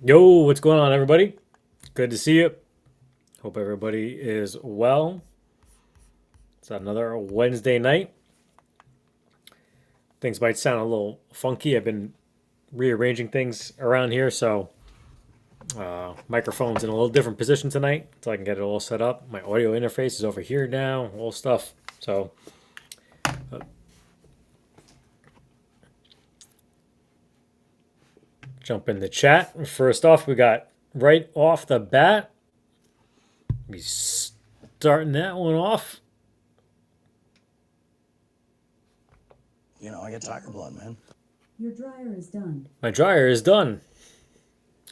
Yo, what's going on, everybody? Good to see you. Hope everybody is well. It's another Wednesday night. Things might sound a little funky. I've been rearranging things around here, so microphone's in a little different position tonight, so I can get it all set up. My audio interface is over here now, all stuff. So, jump in the chat. First off, we got right off the bat. We starting that one off. I get tiger blood, man. Your dryer is done. My dryer is done.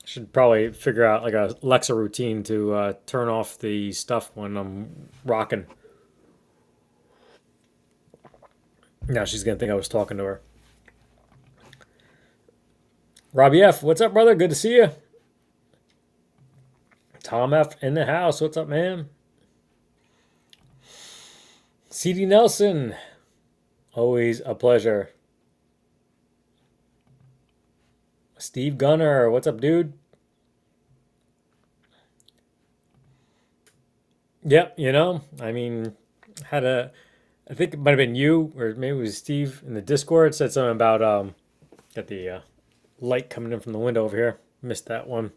Should probably figure out like a Alexa routine to turn off the stuff when I'm rocking. Now she's gonna think I was talking to her. Robbie F, what's up, brother? Good to see you. Tom F in the house. What's up, man? CD Nelson, always a pleasure. Steve Gunner, what's up, dude? Yep, I mean, I think it might have been you or maybe it was Steve in the Discord said something about got the light coming in from the window over here. Missed that one.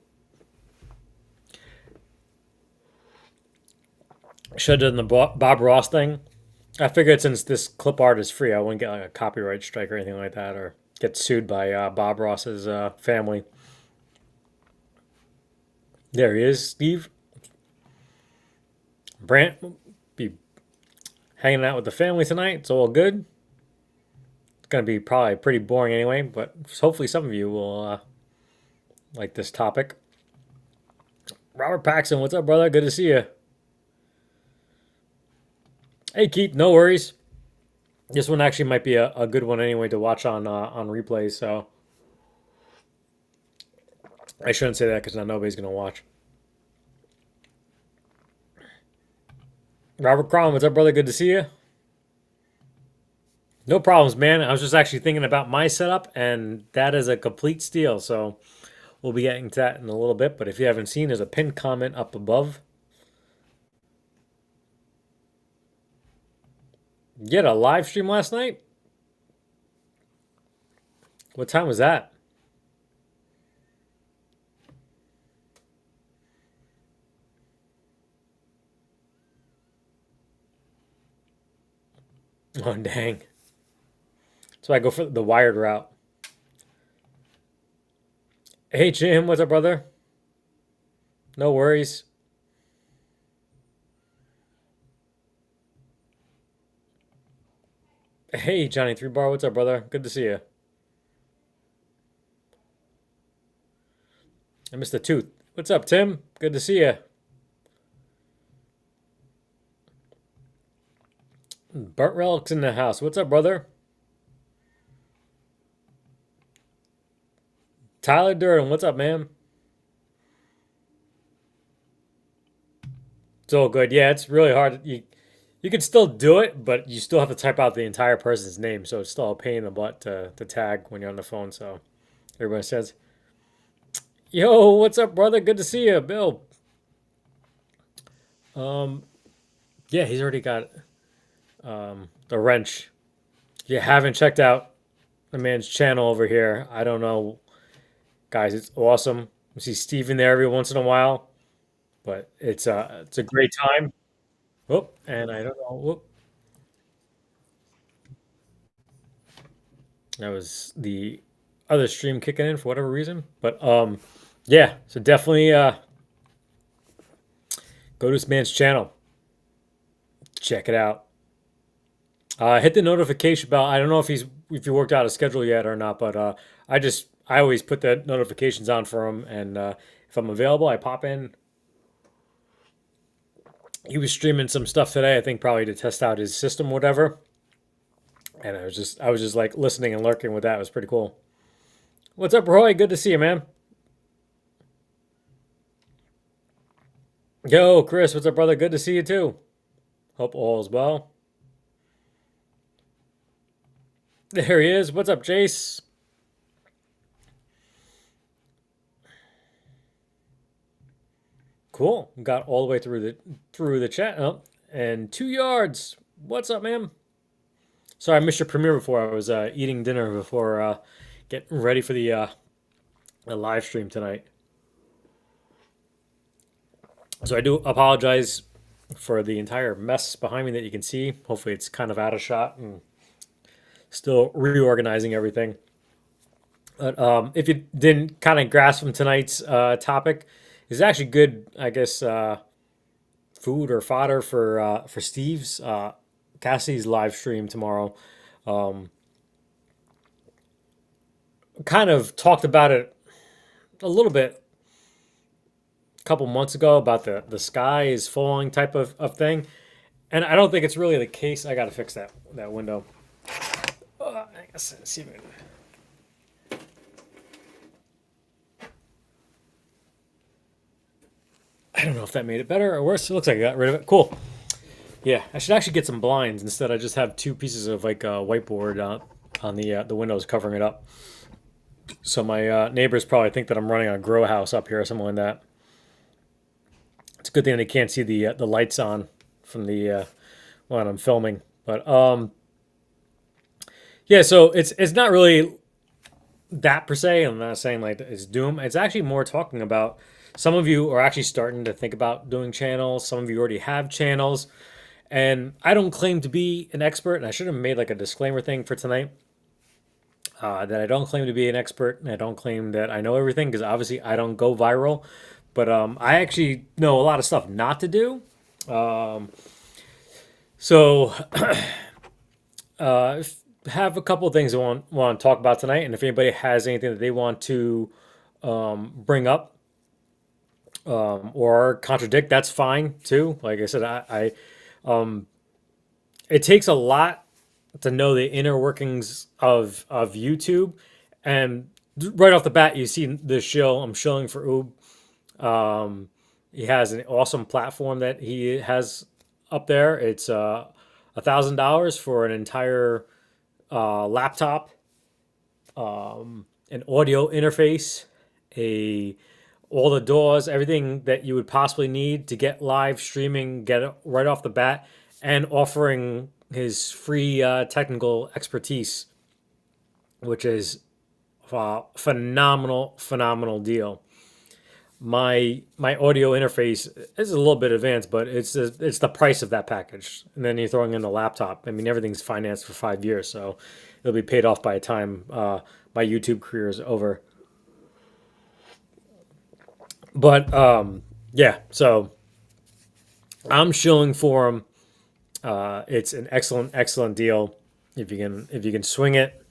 Should have done the Bob Ross thing. I figured since this clip art is free, I wouldn't get like a copyright strike or anything like that, or get sued by Bob Ross's family. There he is, Steve. Brant be hanging out with the family tonight. It's all good. It's gonna be probably pretty boring anyway, but hopefully some of you will like this topic. Robert Paxson, what's up, brother? Good to see you. Hey, Keith, no worries. This one actually might be a good one anyway to watch on replay. So I shouldn't say that because now nobody's gonna watch. Robert Crom, what's up, brother? Good to see you. No problems, man. I was just actually thinking about my setup, and that is a complete steal. So we'll be getting to that in a little bit. But if you haven't seen, there's a pinned comment up above. You had a live stream last night? What time was that? Oh, dang. So I go for the wired route. Hey, Jim, what's up, brother? No worries. Hey, Johnny Three Bar, what's up, brother? Good to see you. I missed the tooth. What's up, Tim? Good to see you. Burt Relic's in the house. What's up, brother? Tyler Durden, what's up, man? It's all good. Yeah, it's really hard. You can still do it, but you still have to type out the entire person's name, so it's still a pain in the butt to tag when you're on the phone. So everybody says, "Yo, what's up, brother? Good to see you, Bill." Um, yeah, he's already got the wrench. If you haven't checked out the man's channel over here, I don't know, guys. It's awesome. I see Steven there every once in a while, but it's a great time. Whoop, and I don't know. Whoop, that was the other stream kicking in for whatever reason. But yeah. So definitely go to this man's channel. Check it out. Hit the notification bell. I don't know if he worked out a schedule yet or not, but I always put the notifications on for him, and if I'm available, I pop in. He was streaming some stuff today, I think probably to test out his system, whatever. And I was just like listening and lurking with that. It was pretty cool. What's up, Roy? Good to see you, man. Yo, Chris, what's up, brother? Good to see you too. Hope all is well. There he is. What's up, Jace? Cool. Got all the way through the chat. Oh, and 2 yards. What's up, man? Sorry, I missed your premiere before. I was eating dinner before getting ready for the live stream tonight. So I do apologize for the entire mess behind me that you can see. Hopefully, it's kind of out of shot and still reorganizing everything. But if you didn't kind of grasp from tonight's topic, it's actually good, I guess, food or fodder for Steve's Cassie's live stream tomorrow. Um, kind of talked about it a little bit a couple months ago about the sky is falling type of thing, and I don't think it's really the case. I got to fix that window. I guess let's see if I can. I don't know if that made it better or worse. It looks like I got rid of it. Cool. Yeah, I should actually get some blinds instead. I just have two pieces of like whiteboard on the windows covering it up. So my neighbors probably think that I'm running a grow house up here or something like that. It's a good thing they can't see the lights on from the when I'm filming. But yeah, so it's not really that per se. I'm not saying like it's doom. It's actually more talking about some of you are actually starting to think about doing channels. Some of you already have channels. And I don't claim to be an expert, and I should have made like a disclaimer thing for tonight. That I don't claim to be an expert, and I don't claim that I know everything because obviously I don't go viral. But I actually know a lot of stuff not to do. Um, so have a couple of things I want to talk about tonight, and if anybody has anything that they want to bring up or contradict, that's fine too. Like I said, it takes a lot to know the inner workings of YouTube, and right off the bat, you see the shill. I'm shilling for Oob. He has an awesome platform that he has up there. It's $1,000 for an entire laptop, an audio interface, a all the doors, everything that you would possibly need to get live streaming, get it right off the bat, and offering his free technical expertise, which is a phenomenal deal. My audio interface is a little bit advanced, but it's the price of that package, and then you're throwing in a laptop. I mean, everything's financed for 5 years, so it'll be paid off by the time my YouTube career is over. But yeah, so I'm shilling for him. It's an excellent deal. If you can swing it,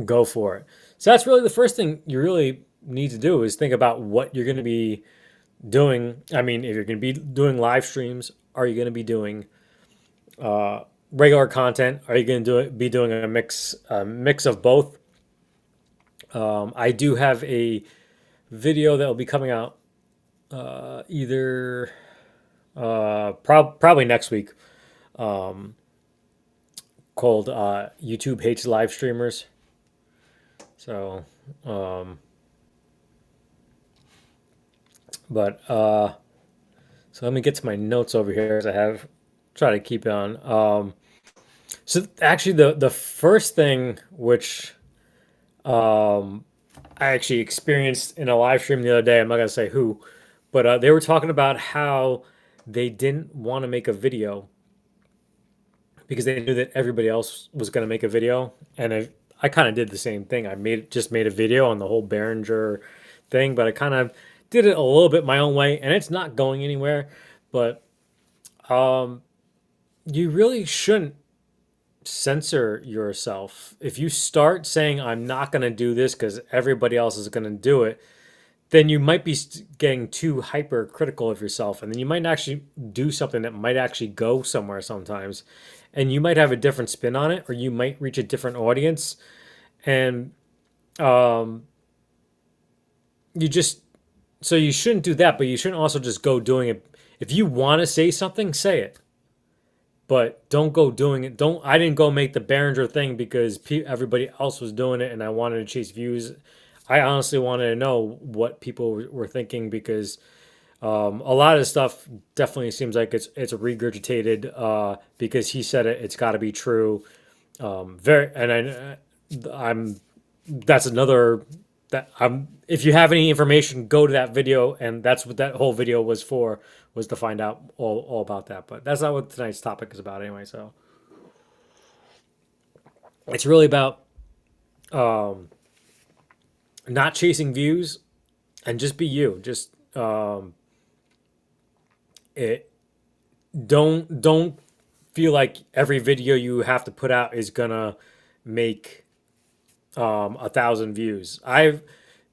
go for it. So that's really the first thing you really need to do is think about what you're going to be doing. I mean, if you're going to be doing live streams, are you going to be doing regular content? Are you going to be doing a mix of both? I do have a video that will be coming out either probably next week, called YouTube Hates Live Streamers. So, but so let me get to my notes over here as I have try to keep on. So actually, the first thing which I actually experienced in a live stream the other day. I'm not gonna say who, but they were talking about how they didn't want to make a video because they knew that everybody else was gonna make a video, and I kind of did the same thing. I made a video on the whole Behringer thing, but I kind of did it a little bit my own way, and it's not going anywhere. But you really shouldn't censor yourself. If you start saying I'm not going to do this because everybody else is going to do it, then you might be getting too hypercritical of yourself, and then you might actually do something that might actually go somewhere sometimes, and you might have a different spin on it, or you might reach a different audience, and um, you just so you shouldn't do that, but you shouldn't also just go doing it. If you want to say something, say it, but don't go doing it. Don't. I didn't go make the Behringer thing because everybody else was doing it, and I wanted to chase views. I honestly wanted to know what people were thinking because A lot of stuff definitely seems like it's regurgitated because he said it. It's got to be true. Very, and I'm that's another that I'm. If you have any information, go to that video, and that's what that whole video was for, was to find out all about that. But that's not what tonight's topic is about anyway. So it's really about um, not chasing views and just be you. Just it don't feel like every video you have to put out is gonna make 1,000 views. I've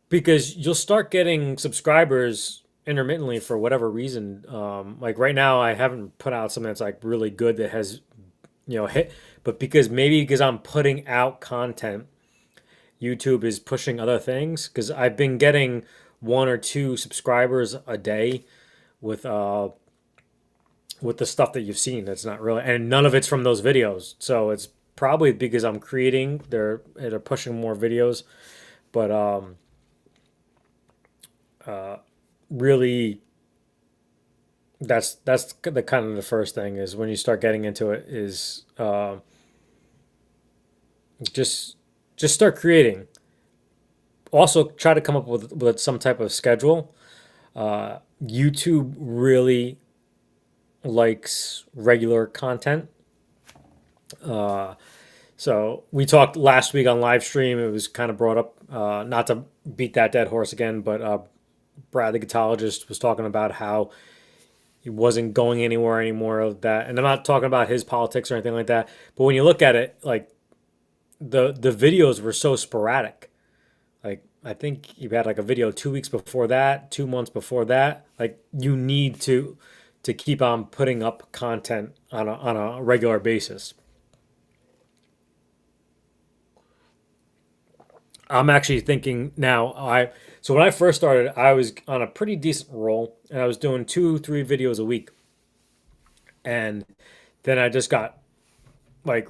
Because you'll start getting subscribers intermittently for whatever reason. Like right now, I haven't put out something that's like really good that has hit, but because I'm putting out content, YouTube is pushing other things. Because I've been getting one or two subscribers a day with the stuff that you've seen. That's not really, and none of it's from those videos. So it's probably because I'm creating. They're pushing more videos, but really that's the kind of the first thing is when you start getting into it is just start creating. Also try to come up with some type of schedule. YouTube really likes regular content. So we talked last week on live stream. It was kind of brought up, not to beat that dead horse again, but Brad, the guitarist, was talking about how he wasn't going anywhere anymore of that. And I'm not talking about his politics or anything like that. But when you look at it, like the videos were so sporadic. Like I think you had like a video 2 weeks before that, 2 months before that. Like you need to keep on putting up content on a regular basis. I'm actually thinking now. So when I first started, I was on a pretty decent roll, and I was doing 2, 3 videos a week, and then I just got like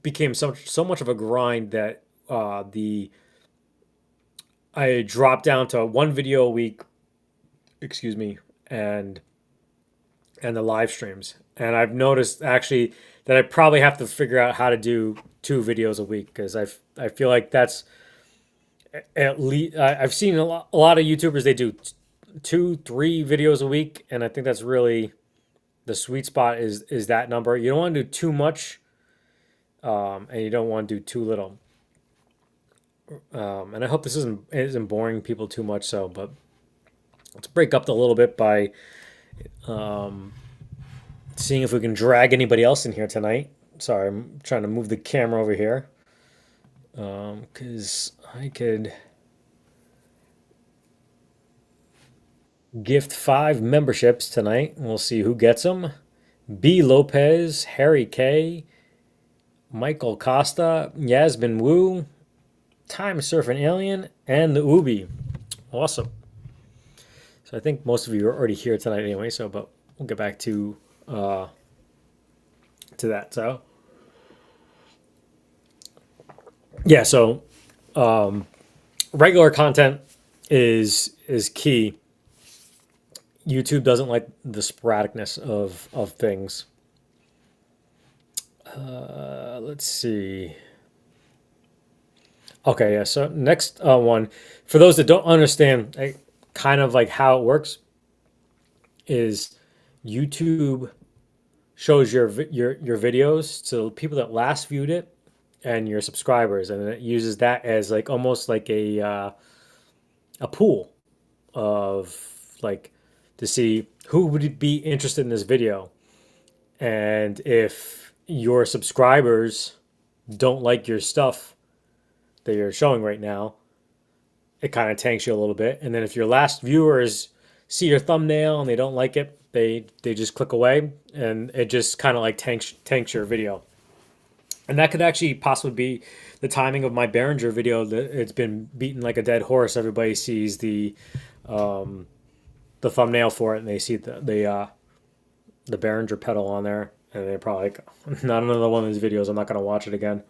became so much of a grind that the I dropped down to one video a week. Excuse me, and the live streams, and I've noticed actually that I probably have to figure out how to do 2 videos a week because I feel like that's at least I've seen a lot of YouTubers they do 2, 3 videos a week, and I think that's really the sweet spot is that number. You don't want to do too much, and you don't want to do too little. And I hope this isn't boring people too much. So, but let's break up a little bit by seeing if we can drag anybody else in here tonight. Sorry, I'm trying to move the camera over here because I could gift 5 memberships tonight. We'll see who gets them. B. Lopez, Harry K, Michael Costa, Yasmin Wu, Time Surfing Alien, and the Ubi. Awesome. So I think most of you are already here tonight anyway. So, but we'll get back to that. So yeah. So regular content is key. YouTube doesn't like the sporadicness of things. Let's see. Okay, yeah. So next one, for those that don't understand, kind of like how it works, is YouTube shows your videos to people that last viewed it and your subscribers, and it uses that as like almost like a pool of like to see who would be interested in this video, and if your subscribers don't like your stuff that you're showing right now, it kind of tanks you a little bit. And then if your last viewers see your thumbnail and they don't like it, they just click away, and it just kind of like tanks your video. And that could actually possibly be the timing of my Behringer video. That it's been beaten like a dead horse. Everybody sees the thumbnail for it, and they see the Behringer pedal on there, and they're probably like, not another one of these videos. I'm not gonna watch it again.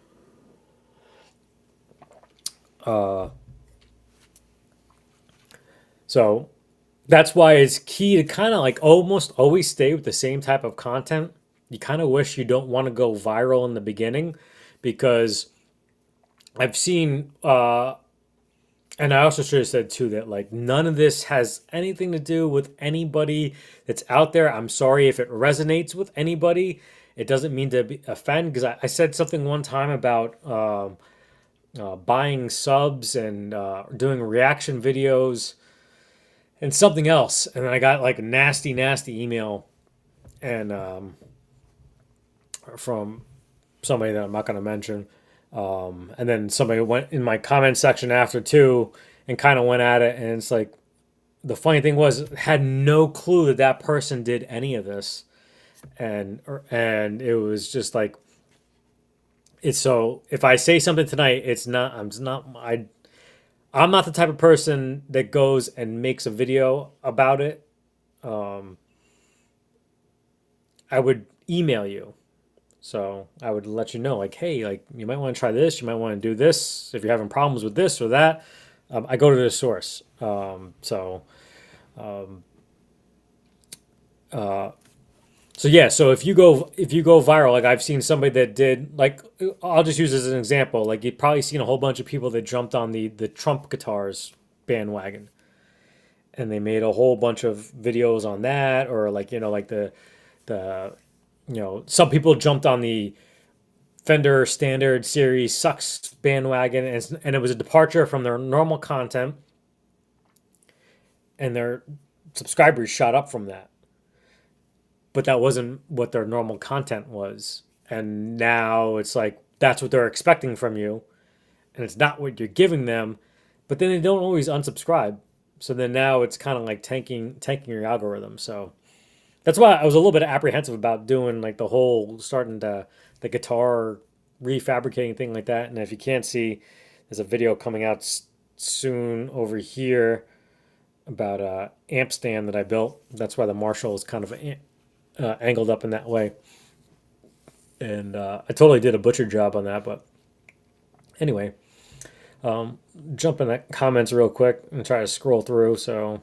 So that's why it's key to kind of like almost always stay with the same type of content. You kind of wish you don't want to go viral in the beginning because I've seen and I also should have said too that like none of this has anything to do with anybody that's out there. I'm sorry if it resonates with anybody. It doesn't mean to offend because I said something one time about buying subs and doing reaction videos and something else, and then I got like a nasty, nasty email and from somebody that I'm not going to mention. And then somebody went in my comment section after too and kind of went at it. And it's like, the funny thing was, had no clue that that person did any of this. And it was just like, it's so, if I say something tonight, I'm not the type of person that goes and makes a video about it. Um, I would email you. So I would let you know, like, hey, like you might want to try this, you might want to do this. If you're having problems with this or that, I go to the source. Um, uh, so yeah, so if you go viral, like I've seen somebody that did, like I'll just use as an example, like you've probably seen a whole bunch of people that jumped on the Trump guitars bandwagon, and they made a whole bunch of videos on that, or like like the some people jumped on the Fender Standard Series sucks bandwagon, and it was a departure from their normal content, and their subscribers shot up from that. But that wasn't what their normal content was. And now it's like that's what they're expecting from you, and it's not what you're giving them. But then they don't always unsubscribe. So then now it's kind of like tanking your algorithm. So that's why I was a little bit apprehensive about doing like the whole starting the guitar refabricating thing like that. And if you can't see, there's a video coming out soon over here about a amp stand that I built. That's why the Marshall is kind of angled up in that way. And I totally did a butcher job on that. But anyway, jump in the comments real quick and try to scroll through. So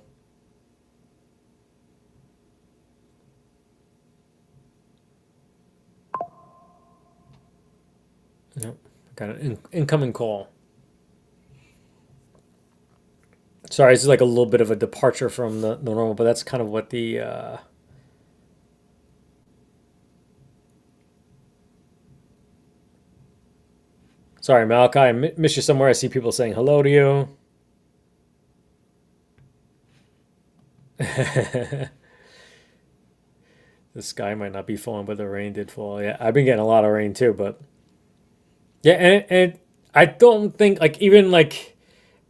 yep, got an incoming call. Sorry, this is like a little bit of a departure from the normal, but that's kind of what the sorry, Malachi, I missed you somewhere. I see people saying hello to you. The sky might not be falling, but the rain did fall. Yeah, I've been getting a lot of rain too, but yeah, and I don't think like even like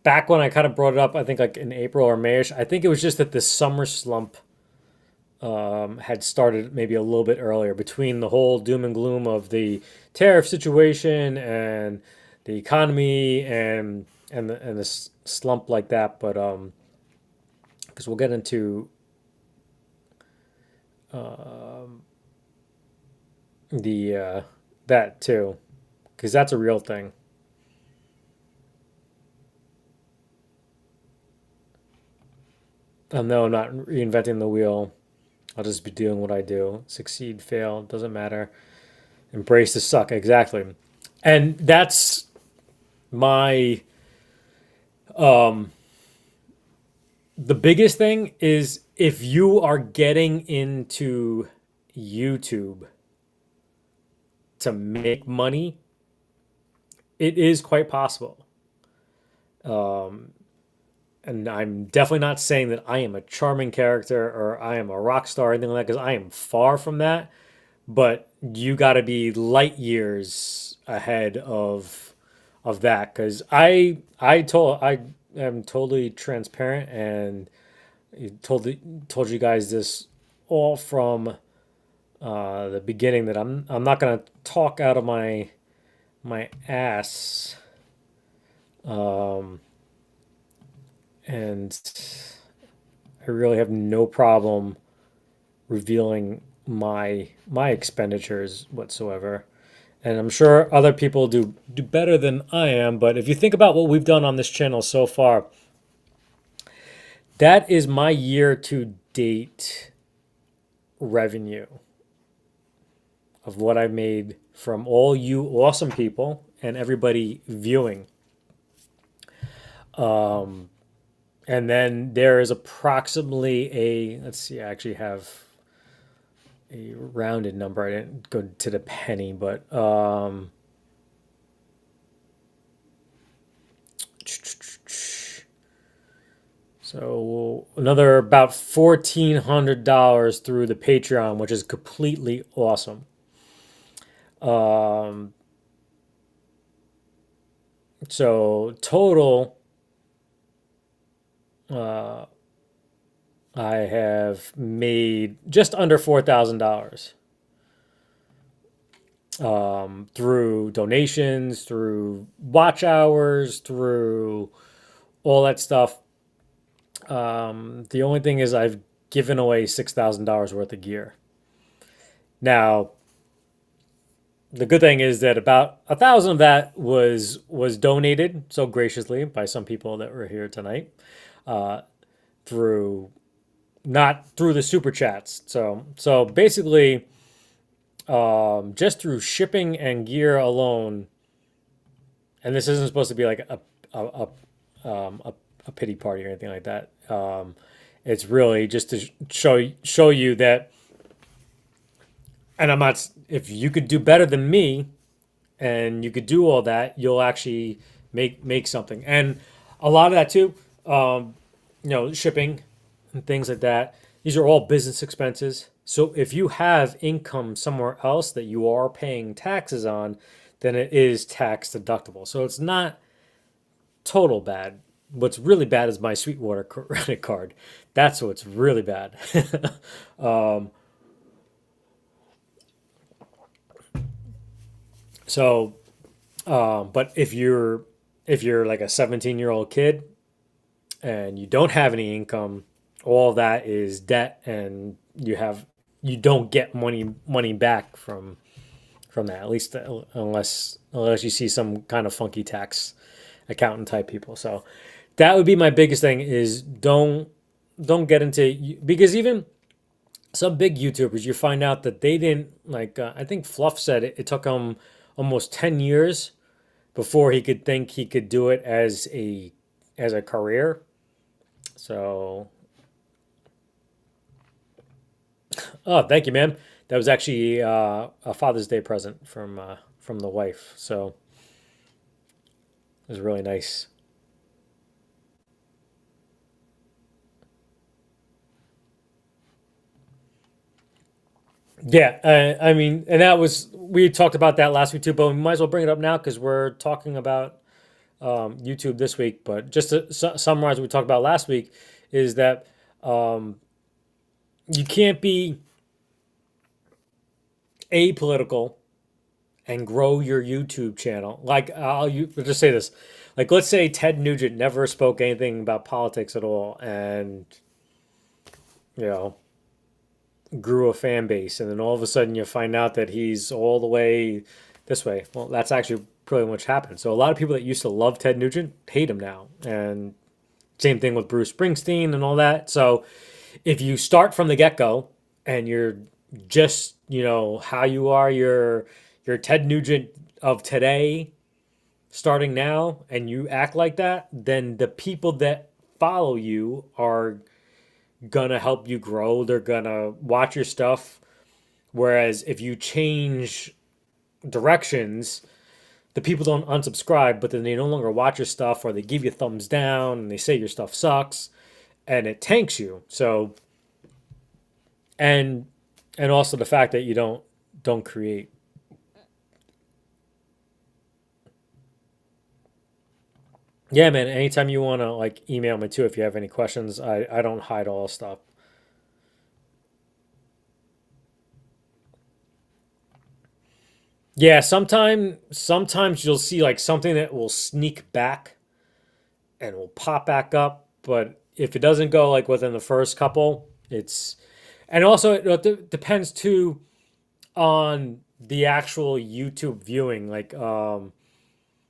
back when I kind of brought it up, I think like in April or Mayish, I think it was just that the summer slump had started maybe a little bit earlier between the whole doom and gloom of the tariff situation and the economy and this slump like that. But because we'll get into um, the that too, because that's a real thing. No, I'm not reinventing the wheel. I'll just be doing what I do. Succeed, fail, doesn't matter. Embrace the suck, exactly. And that's my the biggest thing is if you are getting into YouTube to make money, it is quite possible. Um, and I'm definitely not saying that I am a charming character or I am a rock star or anything like that because I am far from that. But you got to be light years ahead of that because I am totally transparent and told you guys this all from the beginning that I'm not gonna talk out of my ass, um, and I really have no problem revealing my expenditures whatsoever. And I'm sure other people do better than I am. But if you think about what we've done on this channel so far, That is my year to date revenue of what I made from all you awesome people and everybody viewing. And then there is approximately let's see, I actually have a rounded number. I didn't go to the penny, but so another about $1,400 through the Patreon, which is completely awesome. So total, I have made just under $4,000 through donations, through watch hours, through all that stuff. The only thing is I've given away $6,000 worth of gear. Now, the good thing is that about 1,000 of that was donated so graciously by some people that were here tonight, through not through the super chats. So basically, just through shipping and gear alone, and this isn't supposed to be like a a pity party or anything like that. It's really just to show you that, and I'm not. If you could do better than me, and you could do all that, you'll actually make something. And a lot of that too, shipping and things like that. These are all business expenses. So if you have income somewhere else that you are paying taxes on, then it is tax deductible. So it's not total bad. What's really bad is my Sweetwater credit card. That's what's really bad. So, but if you're like a 17-year-old kid and you don't have any income, all that is debt, and you don't get money back from that. At least unless you see some kind of funky tax accountant type people. So that would be my biggest thing is don't get into, because even some big YouTubers, you find out that they didn't like. I think Fluff said it took him almost 10 years before he could think he could do it as a career. So, oh, thank you, man. That was actually a Father's Day present from the wife. So it was really nice. Yeah, I mean, and that was we talked about that last week too, but we might as well bring it up now because we're talking about YouTube this week. But just to summarize what we talked about last week is that um, you can't be apolitical and grow your YouTube channel. Like let's just say this, like let's say Ted Nugent never spoke anything about politics at all, and you know grew a fan base, and then all of a sudden you find out that he's all the way this way. Well, that's actually pretty much happened. So a lot of people that used to love Ted Nugent hate him now, and same thing with Bruce Springsteen and all that. So if you start from the get go and you're just how you are, you're Ted Nugent of today, starting now, and you act like that, then the people that follow you are gonna help you grow. They're gonna watch your stuff. Whereas if you change directions, the people don't unsubscribe, but then they no longer watch your stuff, or they give you thumbs down and they say your stuff sucks, and it tanks you. So, and also the fact that you don't create. Yeah, man. Anytime you want to like email me too if you have any questions. I don't hide all stuff. Yeah, sometimes you'll see like something that will sneak back and will pop back up, but if it doesn't go like within the first couple, it's and also it depends too on the actual YouTube viewing. Like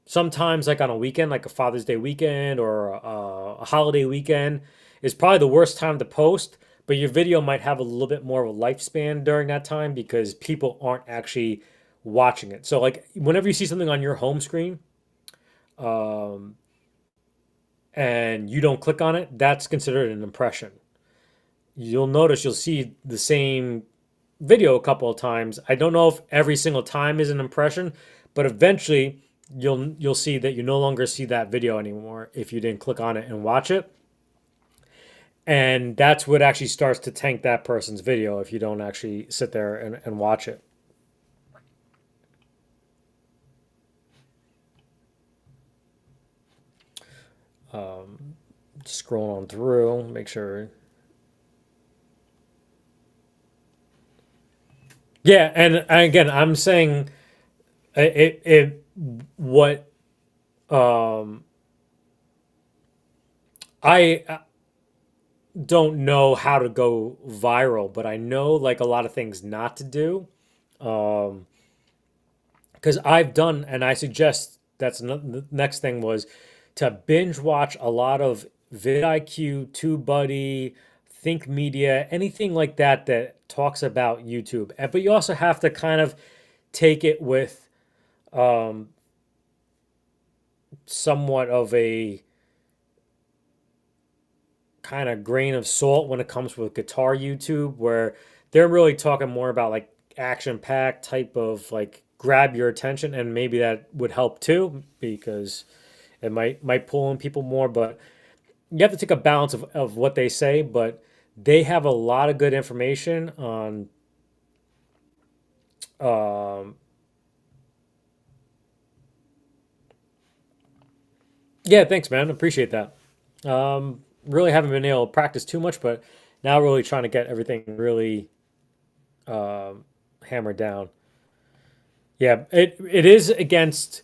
sometimes like on a weekend, like a Father's Day weekend or a holiday weekend, is probably the worst time to post, but your video might have a little bit more of a lifespan during that time because people aren't actually watching it. So like whenever you see something on your home screen, um, and you don't click on it, that's considered an impression. You'll notice you'll see the same video a couple of times. I don't know if every single time is an impression, but eventually you'll see that you no longer see that video anymore if you didn't click on it and watch it. And that's what actually starts to tank that person's video if you don't actually sit there and watch it. Scroll on through, make sure. Yeah, and again, I'm saying it what um I don't know how to go viral, but I know like a lot of things not to do. Um, because I've done, and I suggest the next thing was to binge watch a lot of vidIQ, TubeBuddy, Think Media, anything like that that talks about YouTube. But you also have to kind of take it with um, somewhat of a kind of grain of salt when it comes with guitar YouTube, where they're really talking more about like action packed type of like grab your attention, and maybe that would help too because it might pull in people more. But you have to take a balance of what they say, but they have a lot of good information on um yeah, thanks man, appreciate that. Really haven't been able to practice too much, but now really trying to get everything really um hammered down. Yeah, it is against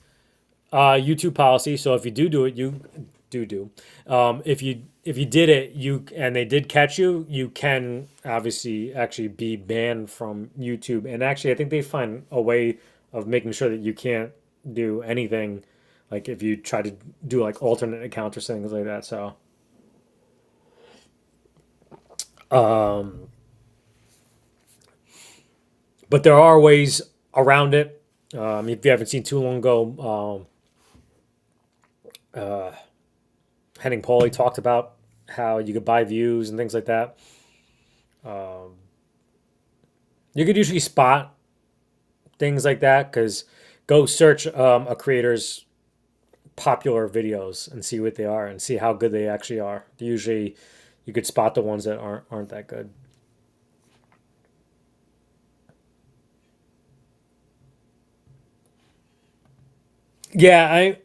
YouTube policy. So if you do it, you do. If you did it, you and they did catch you, you can obviously actually be banned from YouTube. And actually, I think they find a way of making sure that you can't do anything, like if you try to do like alternate accounts or things like that. So, um, but there are ways around it. If you haven't seen too long ago, Henning Pauly talked about how you could buy views and things like that. Um, you could usually spot things like that because go search a creator's popular videos and see what they are and see how good they actually are. Usually, you could spot the ones that aren't that good. Yeah, I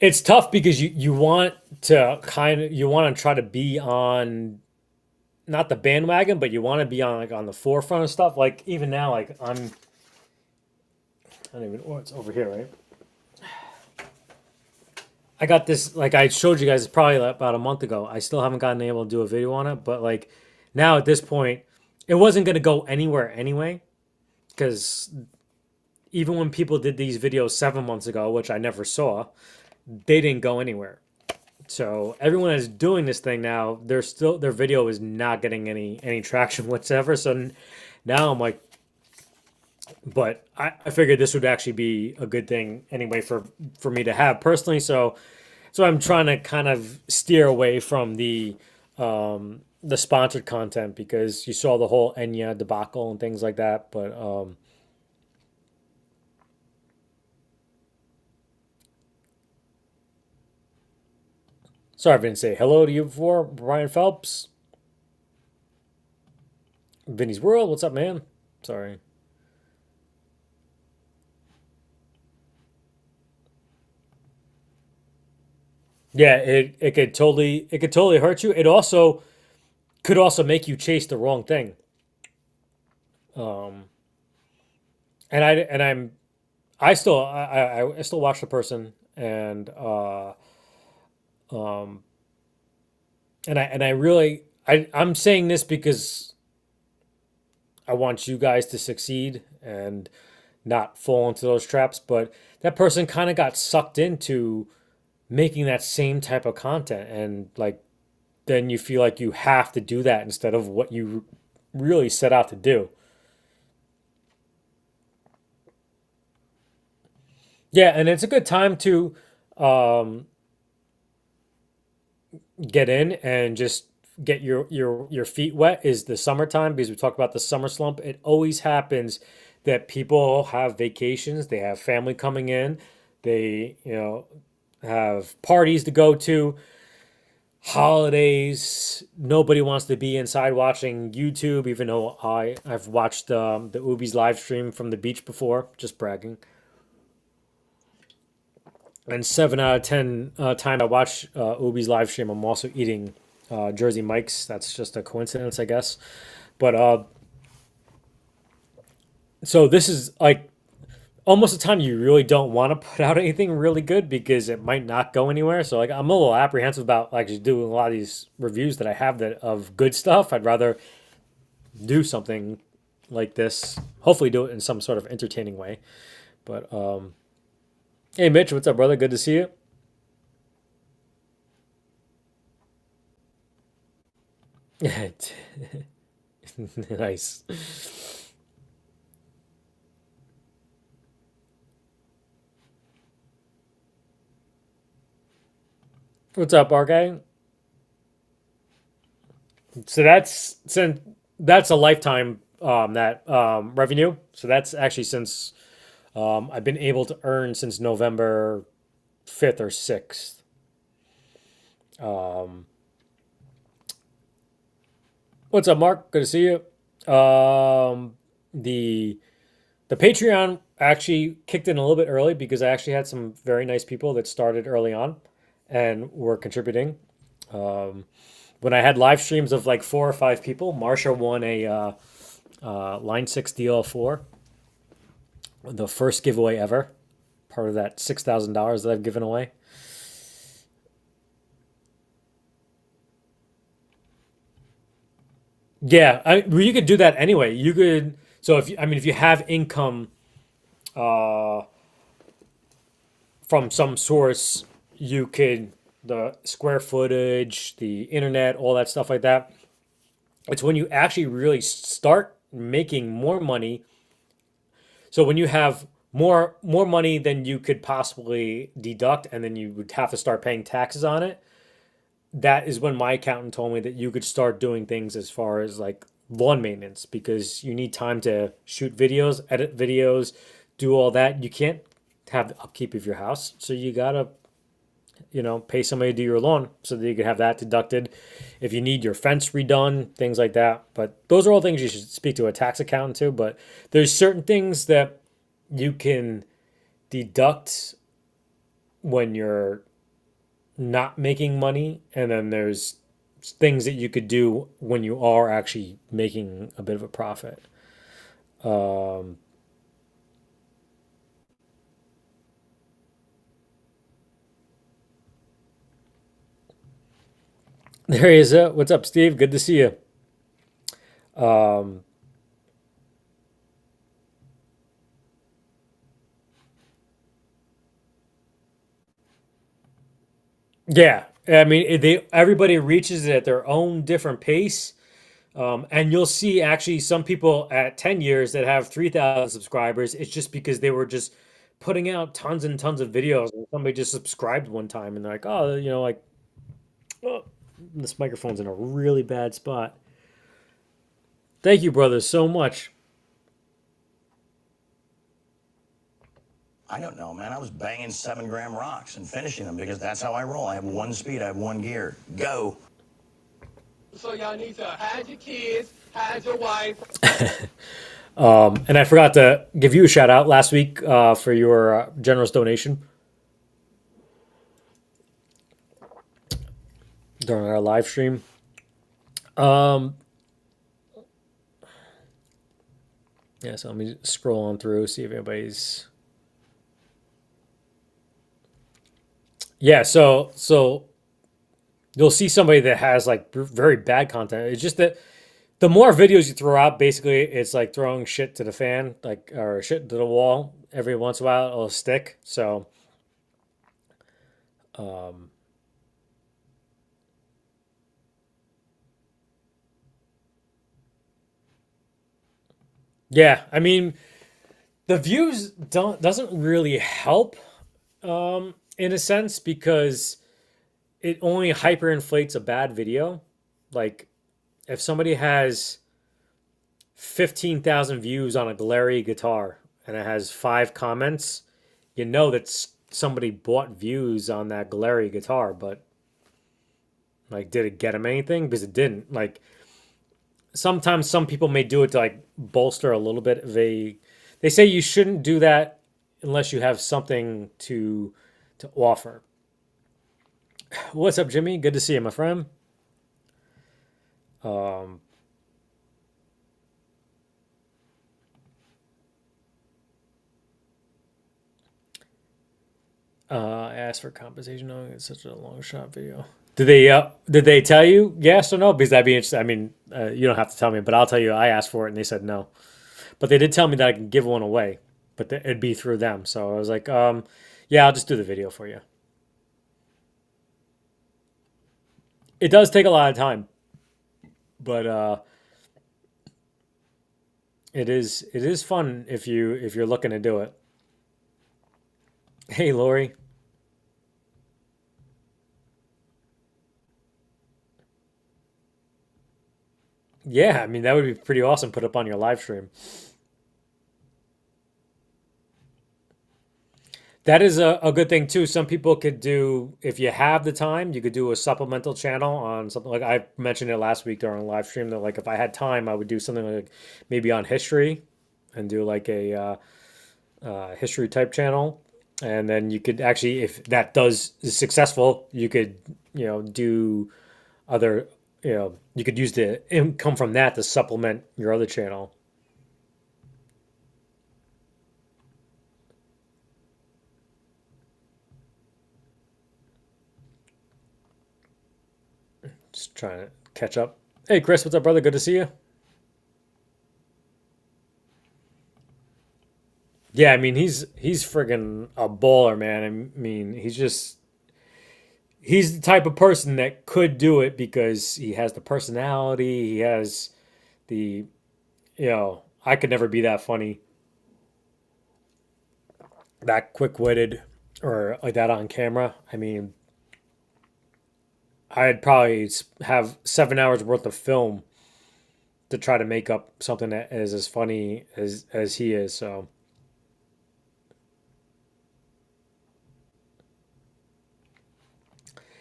it's tough because you want to you want to try to be on not the bandwagon, but you want to be on like on the forefront of stuff. Like even now, like I don't even. Oh, it's over here, right? I got this. Like I showed you guys, it's probably like about a month ago. I still haven't gotten able to do a video on it, but like now at this point, it wasn't gonna go anywhere anyway. Because even when people did these videos 7 months ago, which I never saw, they didn't go anywhere. So everyone is doing this thing now. They're still their video is not getting any traction whatsoever. So now I'm like, but I figured this would actually be a good thing anyway for me to have personally. So I'm trying to kind of steer away from the sponsored content because you saw the whole Enya debacle and things like that. But sorry, I didn't say hello to you before, Brian Phelps, Vinny's World. What's up, man? Sorry. Yeah, it could totally hurt you. It also could also make you chase the wrong thing. Um, and I still watch the person um and I really I'm saying this because I want you guys to succeed and not fall into those traps. But that person kind of got sucked into making that same type of content, and like then you feel like you have to do that instead of what you really set out to do. Yeah, and it's a good time to um, get in and just get your feet wet is the summertime, because we talked about the summer slump. It always happens that people have vacations, they have family coming in, they, have parties to go to, holidays. Nobody wants to be inside watching YouTube, even though I've watched the Ubi's live stream from the beach before, just bragging. And 7 out of 10 times I watch Ubi's live stream, I'm also eating Jersey Mike's. That's just a coincidence, I guess. But so this is like almost a time you really don't want to put out anything really good because it might not go anywhere. So like I'm a little apprehensive about actually doing a lot of these reviews that I have that of good stuff. I'd rather do something like this. Hopefully, do it in some sort of entertaining way. But hey, Mitch, what's up, brother? Good to see you. Nice. What's up, RK? So that's a lifetime that revenue. So that's actually since I've been able to earn since November 5th or 6th. Um, what's up, Mark? Good to see you. The Patreon actually kicked in a little bit early because I actually had some very nice people that started early on and were contributing. Um, when I had live streams of like 4 or 5 people, Marsha won a Line 6 DL4, the first giveaway ever, part of that $6,000 that I've given away. Yeah, well, you could do that anyway. You could, so if you, I mean, if you have income uh, from some source, you could, the square footage, the internet, all that stuff like that. It's when you actually really start making more money. So when you have more money than you could possibly deduct, and then you would have to start paying taxes on it. That is when my accountant told me that you could start doing things as far as like lawn maintenance, because you need time to shoot videos, edit videos, do all that. You can't have the upkeep of your house, so you gotta, pay somebody to do your lawn so that you can have that deducted. If you need your fence redone, things like that. But those are all things you should speak to a tax accountant to. But there's certain things that you can deduct when you're not making money, and then there's things that you could do when you are actually making a bit of a profit. Um, there he is. What's up, Steve? Good to see you. Um, yeah, I mean, they everybody reaches it at their own different pace. And you'll see actually some people at 10 years that have 3,000 subscribers. It's just because they were just putting out tons and tons of videos, and somebody just subscribed one time and they're like, oh, like, oh, this microphone's in a really bad spot. Thank you, brother, so much. I don't know, man. I was banging 7 gram rocks and finishing them because that's how I roll. I have one speed, I have one gear. Go. So y'all need to hide your kids, hide your wife. And I forgot to give you a shout out last week for your generous donation during our live stream. Um, yeah, so let me scroll on through, see if anybody's. Yeah, so you'll see somebody that has like very bad content. It's just that the more videos you throw out, basically, it's like throwing shit to the fan, like, or shit to the wall. Every once in a while, it'll stick. So Um, yeah, I mean, the views doesn't really help in a sense because it only hyperinflates a bad video. Like if somebody has 15,000 views on a glary guitar and it has 5 comments, you know that somebody bought views on that glary guitar, but like, did it get them anything? Because it didn't. Like, sometimes some people may do it to like bolster a little bit. They say you shouldn't do that unless you have something to offer. What's up, Jimmy? Good to see you, my friend. Um, I asked for compensation knowing it's such a long shot video. Did they tell you yes or no? Because that'd be interesting. I mean, you don't have to tell me, but I'll tell you. I asked for it and they said no. But they did tell me that I can give one away, but it'd be through them. So I was like, yeah, I'll just do the video for you. It does take a lot of time, but it is fun if you're looking to do it. Hey, Lori. Yeah, I mean that would be pretty awesome. Put up on your live stream. That is a good thing too. Some people could do, if you have the time, you could do a supplemental channel on something like I mentioned it last week during a live stream that like if I had time, I would do something like maybe on history and do like a history type channel. And then you could actually, if that is successful, you could, do other, you could use the income from that to supplement your other channel. Just trying to catch up. Hey, Chris, what's up, brother? Good to see you. Yeah, I mean he's friggin' a baller, man. I mean he's the type of person that could do it because he has the personality. He has the I could never be that funny, that quick witted, or like that on camera. I mean, I'd probably have 7 hours worth of film to try to make up something that is as funny as he is. So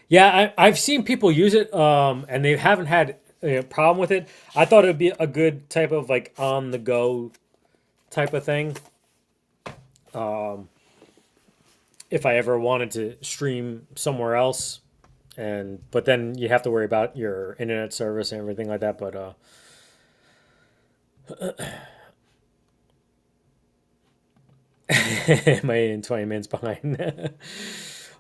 yeah, I've seen people use it, and they haven't had a problem with it. I thought it would be a good type of like on the go type of thing. Um, if I ever wanted to stream somewhere else, and but then you have to worry about your internet service and everything like that. But am I in 20 minutes behind?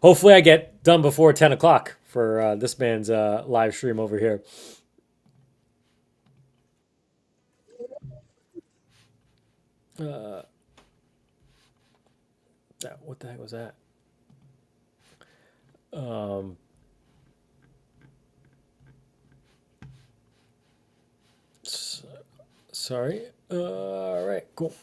Hopefully, I get done before 10 o'clock for this man's live stream over here. Uh, what the heck was that? Um, sorry. All right, cool.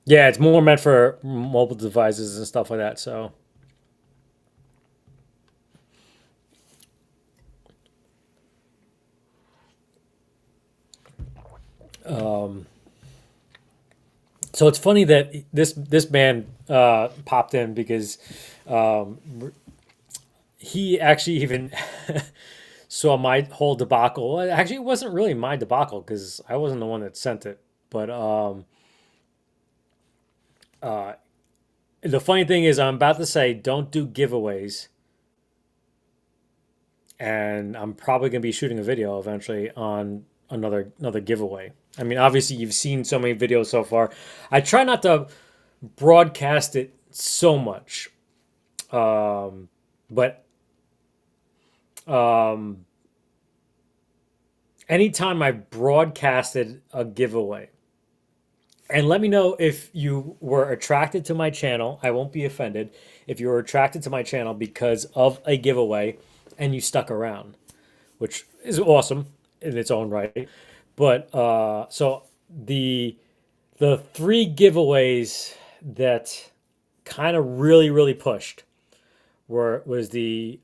Yeah, it's more meant for mobile devices and stuff like that. So, um, so it's funny that this man popped in because um, he actually even saw my whole debacle. Well, actually, it wasn't really my debacle because I wasn't the one that sent it. But uh, the funny thing is, I'm about to say don't do giveaways, and I'm probably gonna be shooting a video eventually on another giveaway. I mean, obviously you've seen so many videos so far. I try not to broadcast it so much, but um, anytime I broadcasted a giveaway, And let me know if you were attracted to my channel. I won't be offended if you were attracted to my channel because of a giveaway and you stuck around, which is awesome in its own right. But so the three giveaways that kind of really pushed was the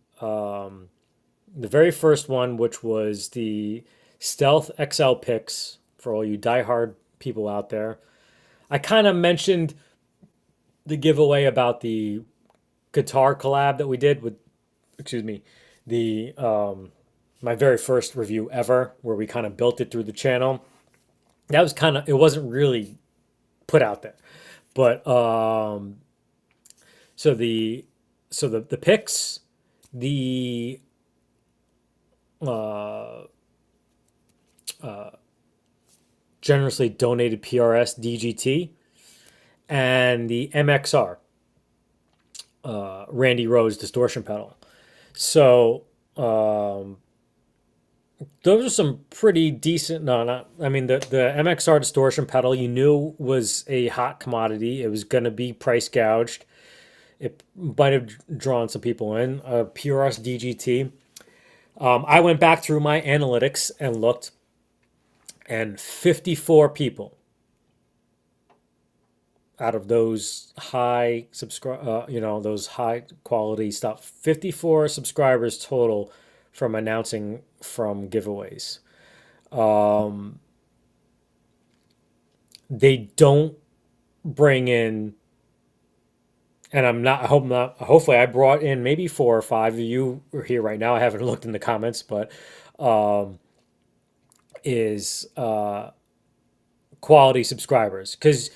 very first one, which was the Stealth XL picks for all you diehard people out there. I kind of mentioned the giveaway about the guitar collab that we did with, excuse me, the my very first review ever, where we kind of built it through the channel. That was kind of, it wasn't really put out there, but so the picks, the uh, generously donated PRS DGT, and the MXR Randy Rhoads distortion pedal. So those are some pretty decent. No, not. I mean, the MXR distortion pedal you knew was a hot commodity. It was going to be price gouged. It might have drawn some people in. PRS DGT. I went back through my analytics and looked, and 54 people out of those high those high quality stuff, 54 subscribers total from announcing from giveaways. They don't bring in, and I hope not, hopefully I brought in maybe 4 or 5 of you are here right now. I haven't looked in the comments, but is quality subscribers, because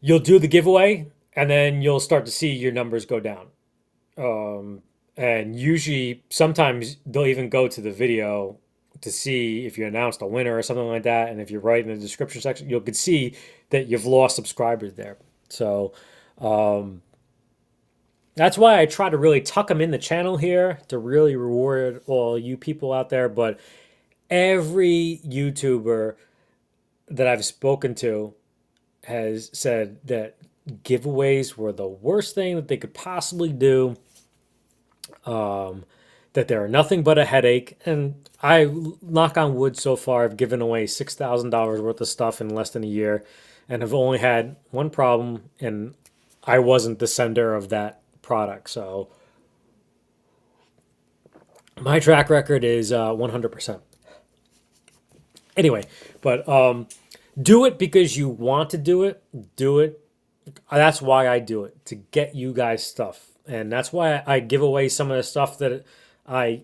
you'll do the giveaway and then you'll start to see your numbers go down. And usually, sometimes they'll even go to the video to see if you announced a winner or something like that. And if you write in the description section, you could see that you've lost subscribers there. So that's why I try to really tuck them in the channel here to really reward all you people out there. But every YouTuber that I've spoken to has said that giveaways were the worst thing that they could possibly do. That they're nothing but a headache. And I, knock on wood, so far I've given away $6,000 worth of stuff in less than a year, and have only had one problem, and I wasn't the sender of that product. So my track record is 100%. Anyway, but do it because you want to do it. Do it. That's why I do it, to get you guys stuff. And that's why I give away some of the stuff that I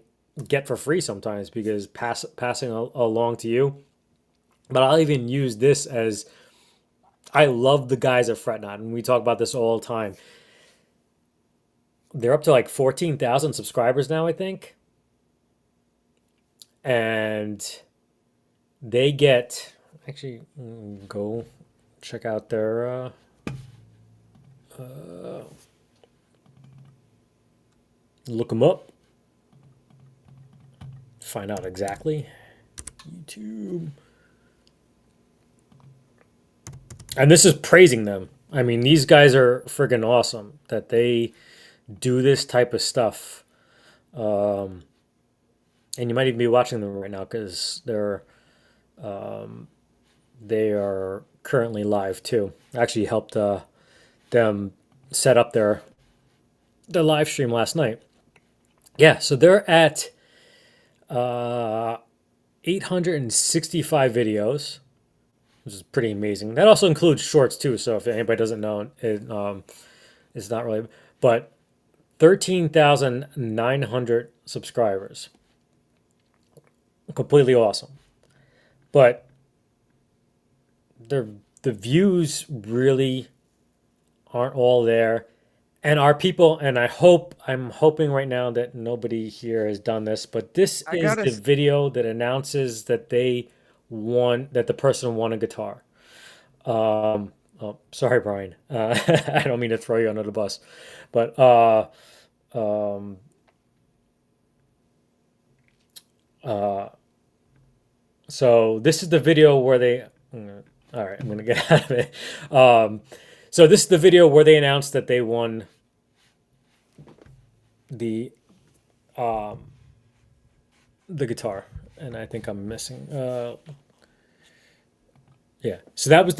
get for free sometimes, because passing along to you. But I'll even use this as, I love the guys at Fretnot, and we talk about this all the time. They're up to like 14,000 subscribers now, I think. And they get, actually, go check out their look them up, find out exactly. YouTube. And this is praising them. I mean, these guys are friggin' awesome that they do this type of stuff. And you might even be watching them right now, because they are currently live too. I actually helped them set up their live stream last night. Yeah, so they're at 865 videos, which is pretty amazing. That also includes shorts too. So if anybody doesn't know, it's not really, but 13,900 subscribers. Completely awesome. But the views really aren't all there. And our people, and I'm hoping right now that nobody here has done this, but this I is gotta. the video that announces that that the person won a guitar. Oh, sorry, Brian. I don't mean to throw you under the bus, but so this is the video where they. All right, I'm gonna get out of it. So this is the video where they announced that they won the the guitar, and I think I'm missing. Yeah. So that was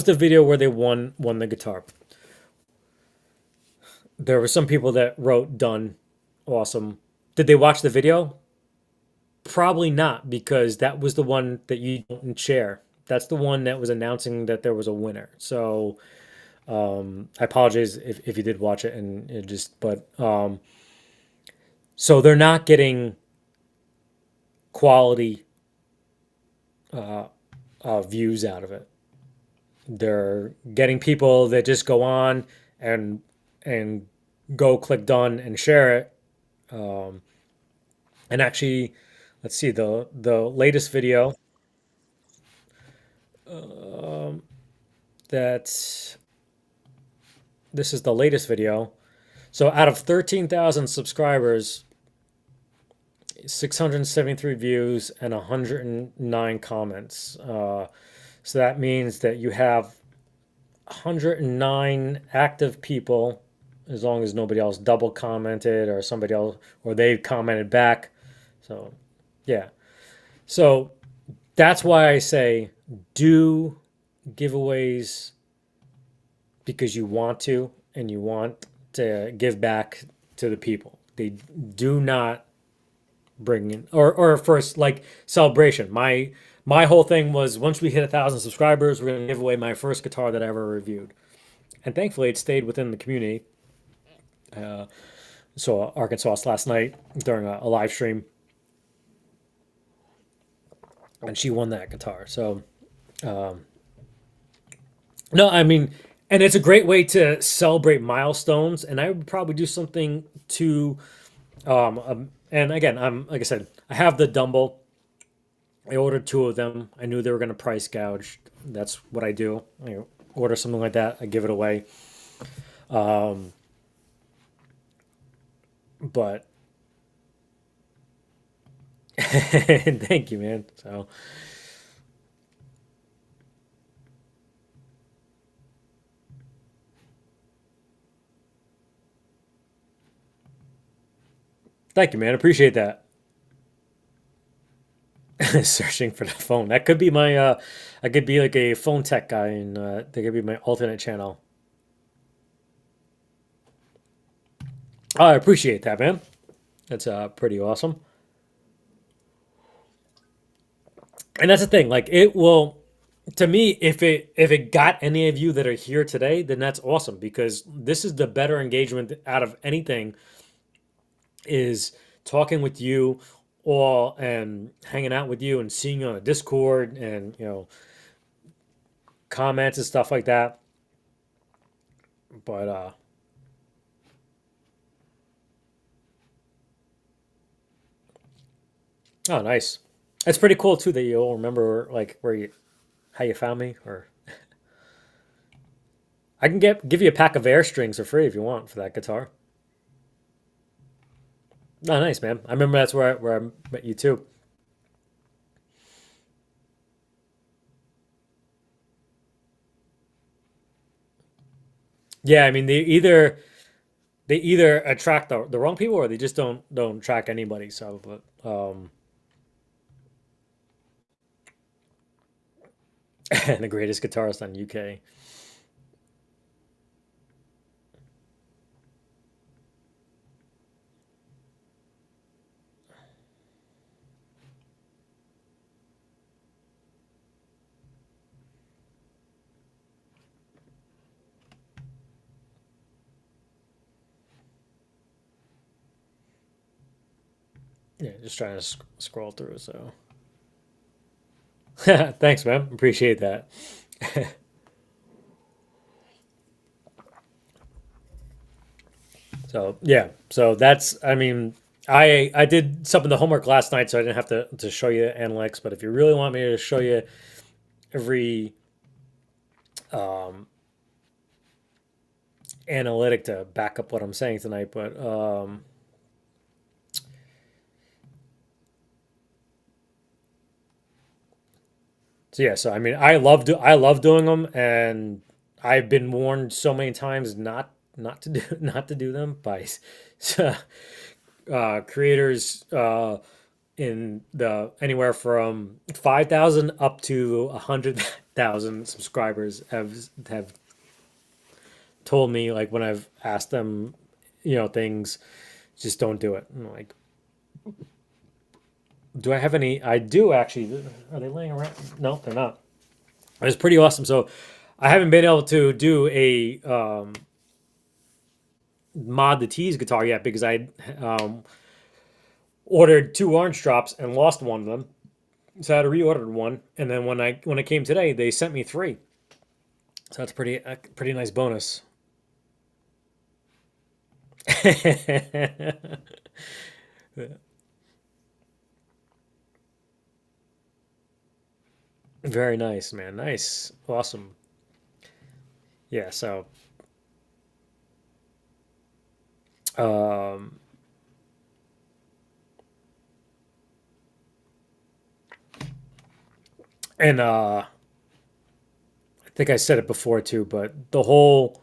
the video where they won the guitar. There were some people that wrote done, awesome. Did they watch the video? Probably not, because that was the one that you didn't share. That's the one that was announcing that there was a winner. So I apologize if you did watch it and it just, but so they're not getting quality views out of it. They're getting people that just go on and and go click done and share it. And actually, let's see, the latest video that this is the latest video. So out of 13,000 subscribers, 673 views and 109 comments. So that means that you have 109 active people, as long as nobody else double commented or somebody else, or they commented back. So, yeah. So that's why I say do giveaways because you want to and you want to give back to the people. They do not bring in or first like celebration. My whole thing was once we hit 1,000 subscribers, we're gonna give away my first guitar that I ever reviewed, and thankfully it stayed within the community. So Arkansas last night during a live stream, and she won that guitar. So no, I mean, and it's a great way to celebrate milestones. And I would probably do something to, and again, I'm like I said, I have the Dumble. I ordered two of them. I knew they were going to price gouge. That's what I do. I order something like that. I give it away. But thank you, man. So thank you, man. Appreciate that. Searching for the phone. That could be my. I could be like a phone tech guy, and that could be my alternate channel. Oh, I appreciate that, man. That's pretty awesome. And that's the thing. Like it will, to me, if it got any of you that are here today, then that's awesome because this is the better engagement out of anything. Is talking with you all and hanging out with you and seeing you on a Discord and comments and stuff like that. But oh, nice. That's pretty cool too that you all remember like where you how you found me. Or I can give you a pack of air strings for free if you want for that guitar. Oh, nice, man. I remember that's where I met you too. Yeah, I mean they either attract the wrong people or they just don't attract anybody. So, but and the greatest guitarist on UK. Yeah, just trying to scroll through. So, thanks, man. Appreciate that. So yeah, so that's I mean I did some of the homework last night, so I didn't have to show you analytics. But if you really want me to show you every um, analytic to back up what I'm saying tonight, but So yeah, so I mean, I love doing them, and I've been warned so many times not to do not to do them by creators in the anywhere from 5,000 up to 100,000 subscribers have told me, like, when I've asked them, things, just don't do it. I'm like, do I have any? I do actually. Are they laying around? No, they're not. It's pretty awesome. So I haven't been able to do a mod the T's guitar yet because I ordered two orange drops and lost one of them. So I had to reorder one, and then when I came today, they sent me three. So that's pretty nice bonus. Very nice, man. Nice, awesome. Yeah. So um, and I think I said it before too, but the whole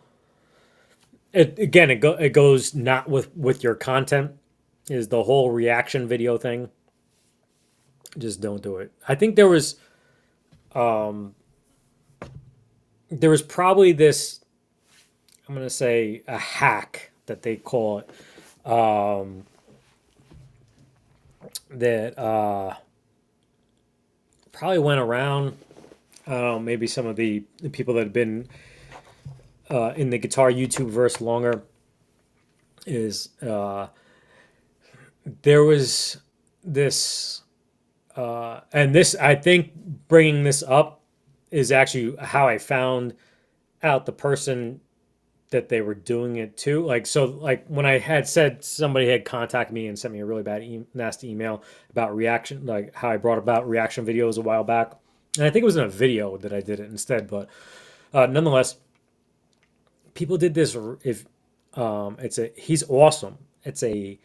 it goes not with your content, is the whole reaction video thing. Just don't do it. I think um there was probably this, I'm gonna say, a hack that they call it, um that probably went around. I don't know, maybe some of the people that have been in the guitar YouTube verse longer, is there was this, and this, I think, bringing this up is actually how I found out the person that they were doing it to. Like, so, like, when I had said somebody had contacted me and sent me a really bad, nasty email about reaction, like how I brought about reaction videos a while back, and I think it was in a video that I did it instead, but nonetheless, people did this. If he's awesome. It's a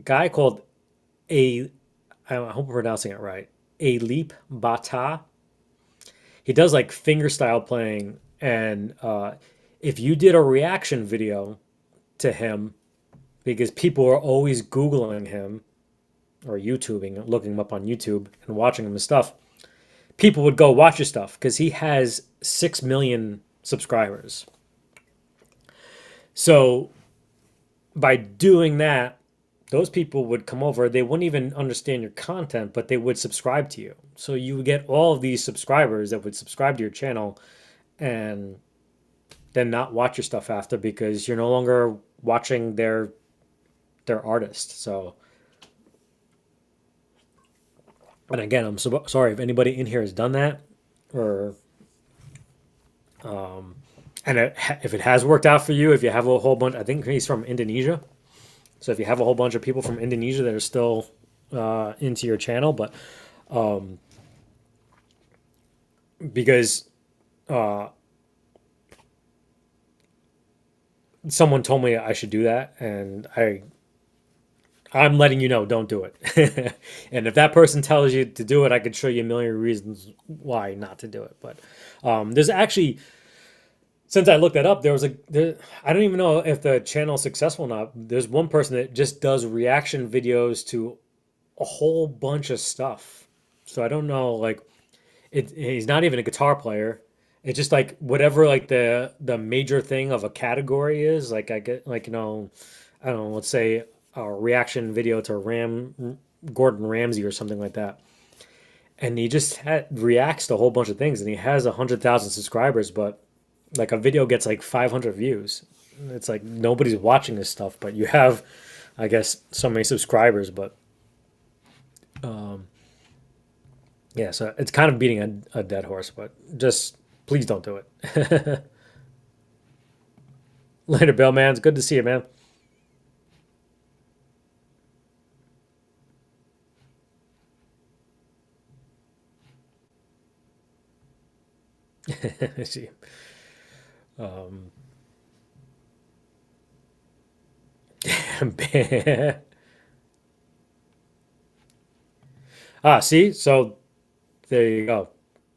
guy called a, I hope I'm pronouncing it right, a leap bata. He does like fingerstyle playing, and if you did a reaction video to him, because people are always googling him or YouTubing, looking him up on YouTube and watching him and stuff, people would go watch his stuff because he has 6 million subscribers. So by doing that, those people would come over. They wouldn't even understand your content, but they would subscribe to you. So you would get all of these subscribers that would subscribe to your channel and then not watch your stuff after because you're no longer watching their artist. So, and again, I'm sorry if anybody in here has done that, or and if it has worked out for you, if you have a whole bunch, I think he's from Indonesia. So if you have a whole bunch of people from Indonesia that are still into your channel, but because someone told me I should do that, and I'm letting you know, don't do it. And if that person tells you to do it, I could show you a million reasons why not to do it. But there's actually, since I looked that up, I don't even know if the channel is successful or not. There's one person that just does reaction videos to a whole bunch of stuff. So I don't know, like, he's not even a guitar player. It's just like whatever, like, the major thing of a category is. Like, I get, like, I don't know, let's say a reaction video to Gordon Ramsay or something like that. And he just reacts to a whole bunch of things, and he has 100,000 subscribers, but like a video gets like 500 views. It's like nobody's watching this stuff, but you have, I guess, so many subscribers. But yeah, so it's kind of beating a dead horse, but just please don't do it. Later, Bill, man. It's good to see you, man. See. Um, see, so there you go.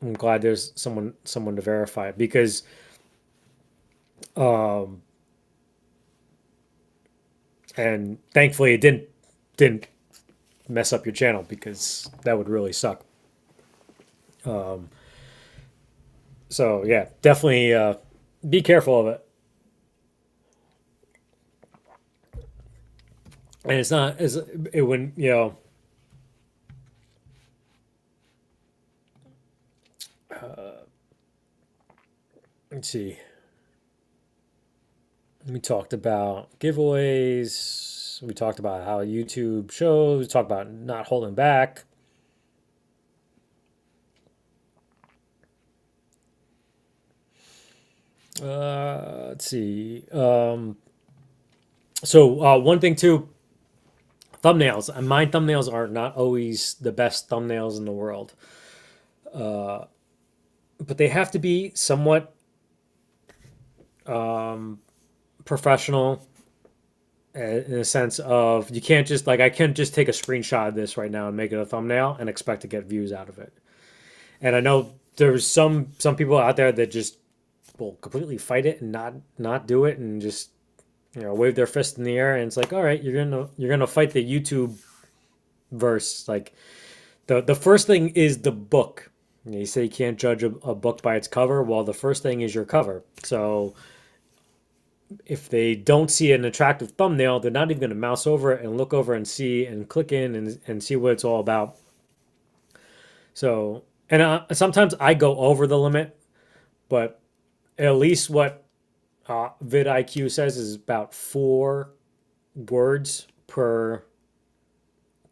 I'm glad there's someone to verify it, because um, and thankfully it didn't mess up your channel, because that would really suck. So yeah, definitely be careful of it. And it's not as it when let's see. We talked about giveaways. We talked about how YouTube shows. We talked about not holding back. Let's see. So one thing too, thumbnails. My thumbnails are not always the best thumbnails in the world, but they have to be somewhat professional, in a sense of, you can't just, like, I can't just take a screenshot of this right now and make it a thumbnail and expect to get views out of it. And I know there's some people out there that just will completely fight it and not do it, and just wave their fist in the air, and it's like, all right, you're gonna fight the YouTube verse. Like, the first thing is the book. You say you can't judge a book by its cover. Well, the first thing is your cover. So if they don't see an attractive thumbnail, they're not even going to mouse over it and look over and see and click in and see what it's all about. So, and sometimes I go over the limit, but at least what vidIQ says is about 4 words per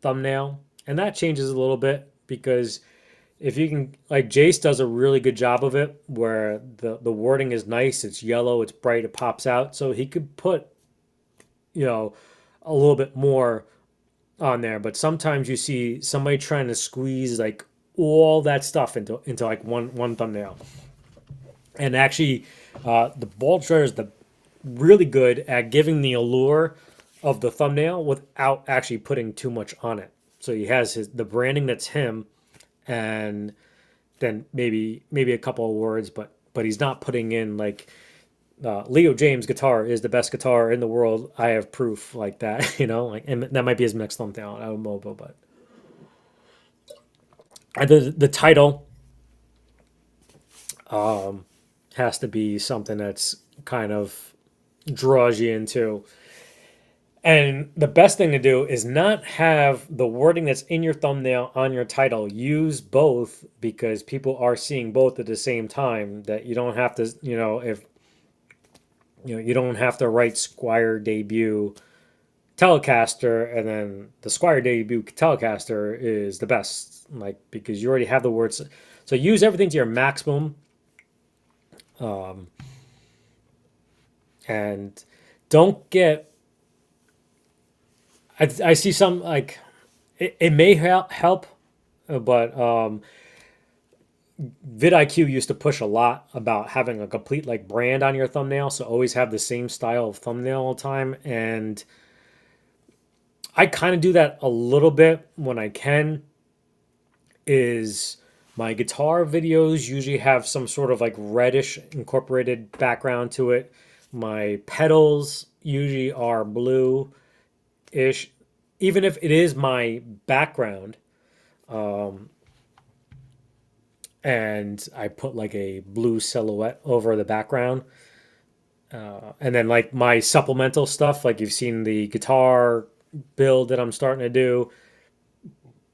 thumbnail. And that changes a little bit, because if you can, like, Jace does a really good job of it, where the wording is nice, it's yellow, it's bright, it pops out. So he could put, a little bit more on there. But sometimes you see somebody trying to squeeze like all that stuff into like one thumbnail. And actually, the ball trader is really good at giving the allure of the thumbnail without actually putting too much on it. So he has the branding that's him, and then maybe a couple of words, but he's not putting in like Leo James guitar is the best guitar in the world. I have proof, like that, like, and that might be his next thumbnail. I don't know, but the title has to be something that's kind of draws you into. And the best thing to do is not have the wording that's in your thumbnail on your title. Use both, because people are seeing both at the same time. That you don't have to, if you don't have to write Squire debut Telecaster and then the Squire debut Telecaster is the best, like, because you already have the words. So use everything to your maximum, and don't get. I see some, like, it may help, but vidIQ used to push a lot about having a complete like brand on your thumbnail, so always have the same style of thumbnail all the time. And I kind of do that a little bit when I can. Is my guitar videos usually have some sort of like reddish incorporated background to it. My pedals usually are blue ish, even if it is my background. And I put like a blue silhouette over the background. And then like my supplemental stuff, like you've seen the guitar build that I'm starting to do.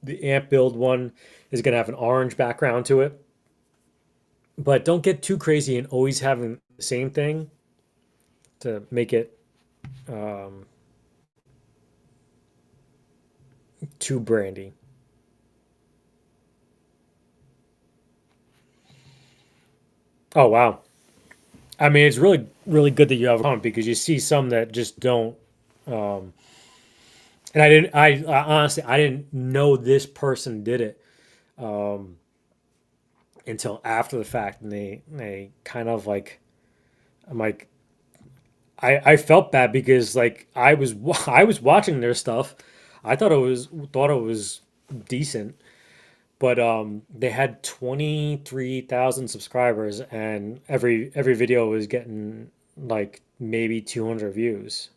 The amp build one is going to have an orange background to it. But don't get too crazy and always having the same thing to make it too brandy. Oh, wow. I mean, it's really, really good that you have a comment, because you see some that just don't. And I honestly, I didn't know this person did it until after the fact. And they kind of like, I'm like, I felt bad, because like I was watching their stuff. I thought it was decent, but they had 23,000 subscribers, and every video was getting like maybe 200 views.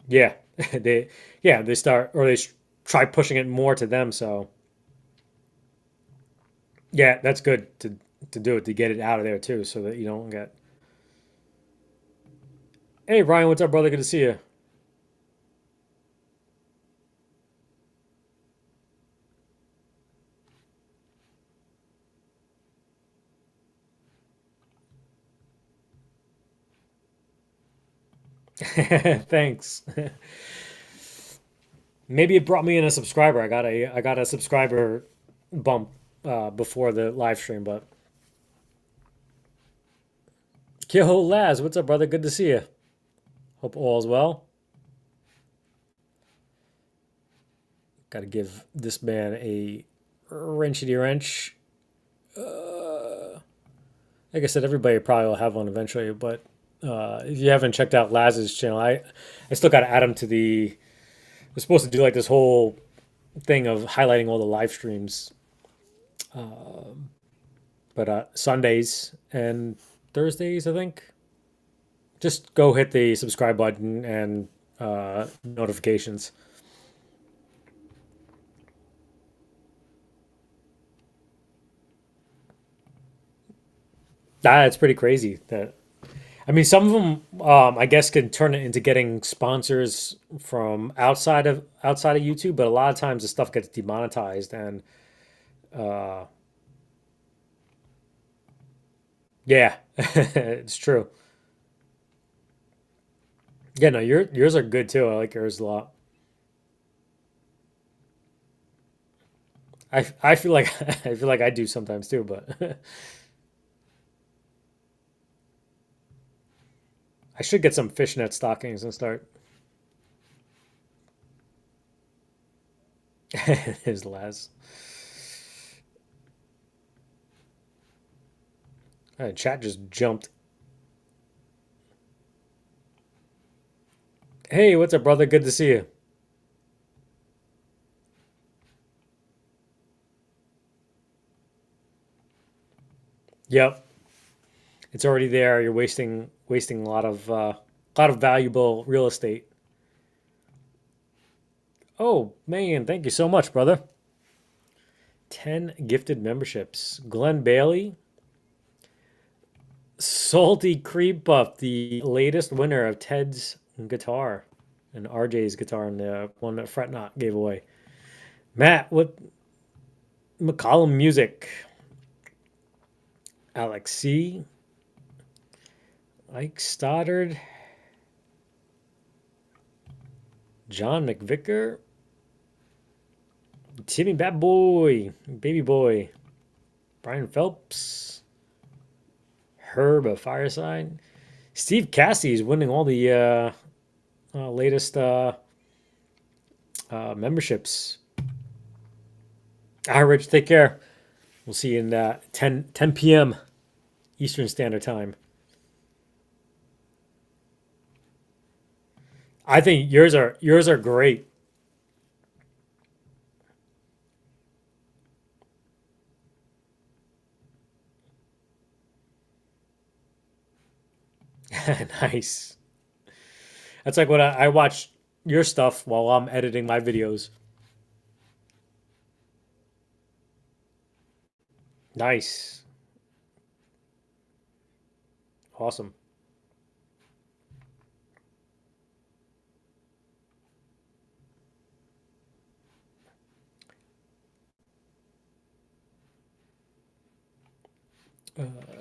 Yeah, they they start, or try pushing it more to them. So yeah, that's good to do it, to get it out of there too, so that you don't get. Hey Ryan, what's up, brother? Good to see you. Thanks. Maybe it brought me in a subscriber. I got a subscriber bump before the live stream, but Yo Laz, what's up, brother? Good to see you. Hope all's well. Got to give this man a wrenchity wrench. Like I said, everybody probably will have one eventually, but if you haven't checked out Laz's channel, I still got to add him to the. We're supposed to do like this whole thing of highlighting all the live streams, but Sundays and Thursdays, I think. Just go hit the subscribe button and notifications. That's pretty crazy. That I mean, some of them, I guess, can turn it into getting sponsors from outside of YouTube, but a lot of times the stuff gets demonetized, and uh, yeah, it's true. Yeah, no, yours are good too. I like yours a lot. I feel like I feel like I do sometimes too, but I should get some fishnet stockings and start. His last. Chat just jumped. Hey, what's up, brother? Good to see you. Yep, it's already there. You're wasting a lot of valuable real estate. Oh man, thank you so much, brother. 10 gifted memberships. Glenn Bailey, Salty Creep Buff, the latest winner of Ted's guitar and RJ's guitar, and the one that Fretnot gave away. Matt, what McCollum Music, Alex C, Ike Stoddard, John McVicker, Timmy Bad Boy, Baby Boy, Brian Phelps, Herb of Fireside, Steve Cassidy is winning all the latest memberships. All right, Rich, take care. We'll see you in 10 p.m. Eastern Standard Time. I think yours are great. Nice. That's like what I watch your stuff while I'm editing my videos. Nice. Awesome.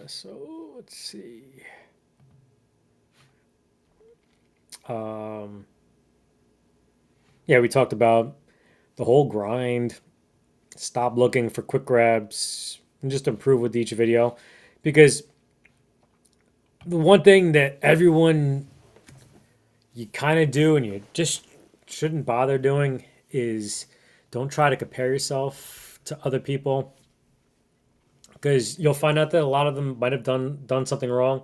So let's see. Um, yeah, we talked about the whole grind. Stop looking for quick grabs and just improve with each video. Because the one thing that everyone you kind of do and you just shouldn't bother doing is don't try to compare yourself to other people, because you'll find out that a lot of them might have done something wrong,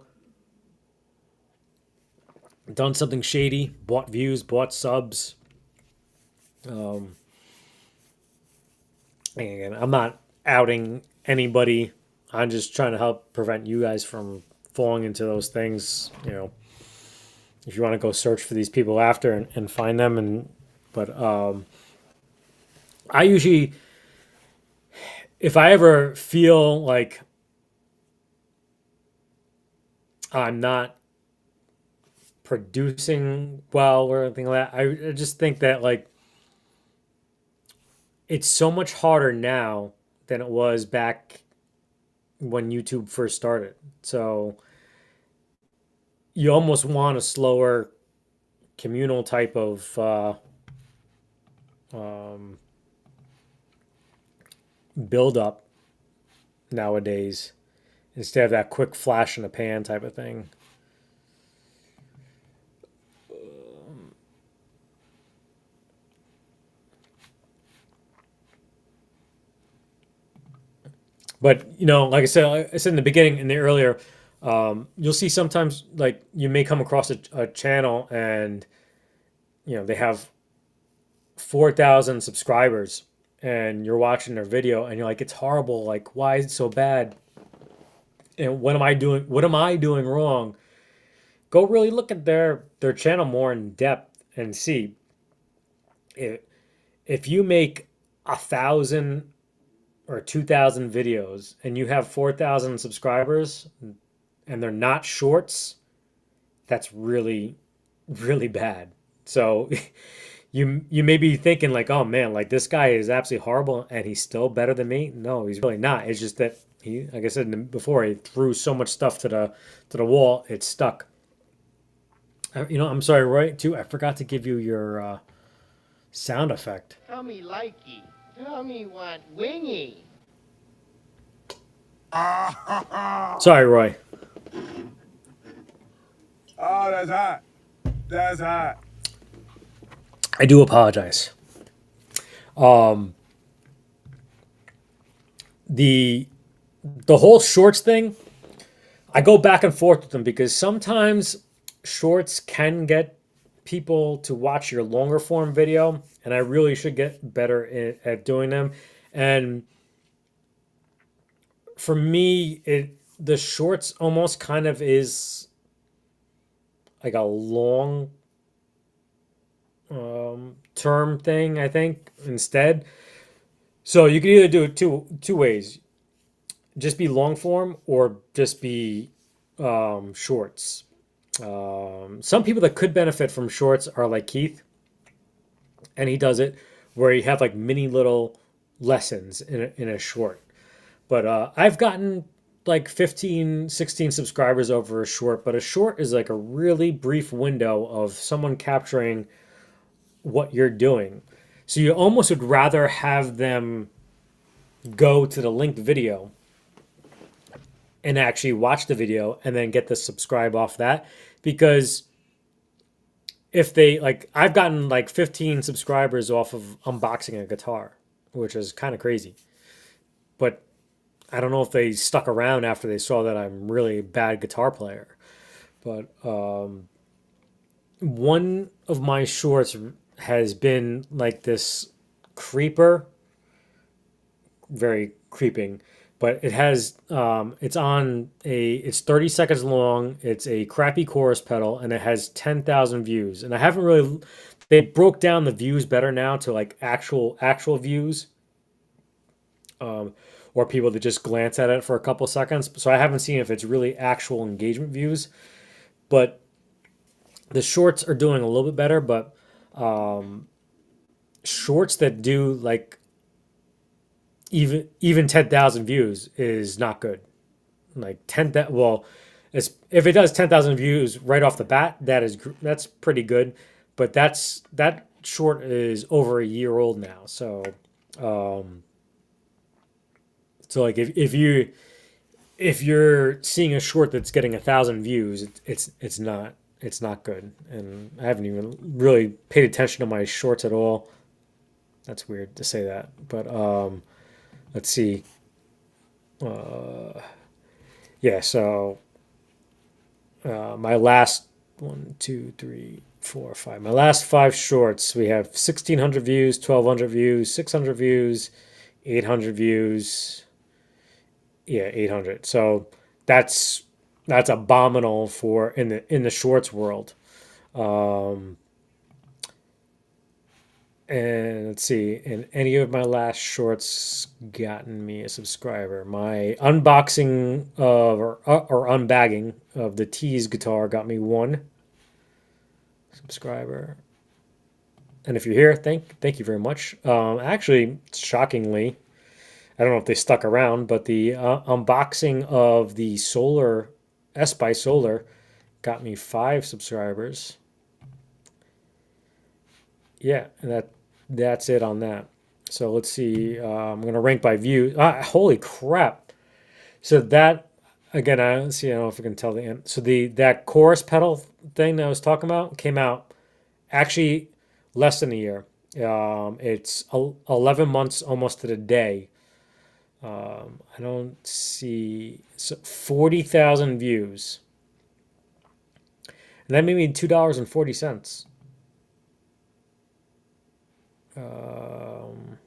done something shady, bought views, bought subs, um, And I'm not outing anybody. I'm just trying to help prevent you guys from falling into those things. You know, if you want to go search for these people after and find them, but I usually, if I ever feel like I'm not producing well or anything like that, I just think that like it's so much harder now than it was back when YouTube first started. So you almost want a slower communal type of um, build up nowadays instead of that quick flash in the pan type of thing. But you know, like I said in the beginning, in the earlier, you'll see sometimes like you may come across a channel and you know they have 4,000 subscribers, and you're watching their video and you're like, it's horrible. Like, why is it so bad? And what am I doing? What am I doing wrong? Go really look at their channel more in depth and see if you make 1,000 or 2,000 videos and you have 4,000 subscribers and they're not shorts, that's really bad. So you may be thinking like, oh man, like this guy is absolutely horrible and he's still better than me. No, he's really not. It's just that he, like I said before, he threw so much stuff to the wall, it's stuck. You know, I'm sorry, Roy. Too, I forgot to give you your sound effect. Tell me likey. Tell me what wingy. Sorry, Roy. Oh, that's hot. That's hot. I do apologize. The whole shorts thing, I go back and forth with them because sometimes shorts can get people to watch your longer form video, and I really should get better at doing them. And for me, the shorts almost kind of is like a long term thing, I think, instead. So you can either do it two ways. Just be long form or just be shorts. Some people that could benefit from shorts are like Keith, and he does it where you have like mini little lessons in a short. But I've gotten like 15, 16 subscribers over a short, but a short is like a really brief window of someone capturing what you're doing. So you almost would rather have them go to the linked video and actually watch the video and then get the subscribe off that, because if they like, I've gotten like 15 subscribers off of unboxing a guitar, which is kind of crazy. But I don't know if they stuck around after they saw that I'm really a bad guitar player. But one of my shorts has been like this creeper, very creeping, but it has it's 30 seconds long. It's a crappy chorus pedal and it has 10,000 views. And I haven't really, they broke down the views better now to like actual views. Or people that just glance at it for a couple seconds. So I haven't seen if it's really actual engagement views. But the shorts are doing a little bit better, but shorts that do like even 10,000 views is not good. Like if it does 10,000 views right off the bat, that's pretty good. But that short is over a year old now. So like if you're seeing a short that's getting 1,000 views, it's not good. And I haven't even really paid attention to my shorts at all. That's weird to say that, but let's see. Yeah, so my last 1, 2, 3, 4, 5. My last 5 shorts, we have 1,600 views, 1,200 views, 600 views, 800 views. Yeah, 800. So that's that's abominable for in the shorts world. Um, and let's see, in any of my last shorts gotten me a subscriber. My unboxing of or unbagging of the Tease guitar got me one subscriber. And if you're here, thank you very much. Actually, shockingly, I don't know if they stuck around, but the unboxing of the Solar S by Solar got me 5 subscribers. Yeah, and that's it on that. So let's see. I'm gonna rank by view. Holy crap! So that again, I see. I don't know if I can tell the end. So the that chorus pedal thing that I was talking about came out actually less than a year. It's 11 months almost to the day. I don't see 40,000 views, and that made me $2.40. Um,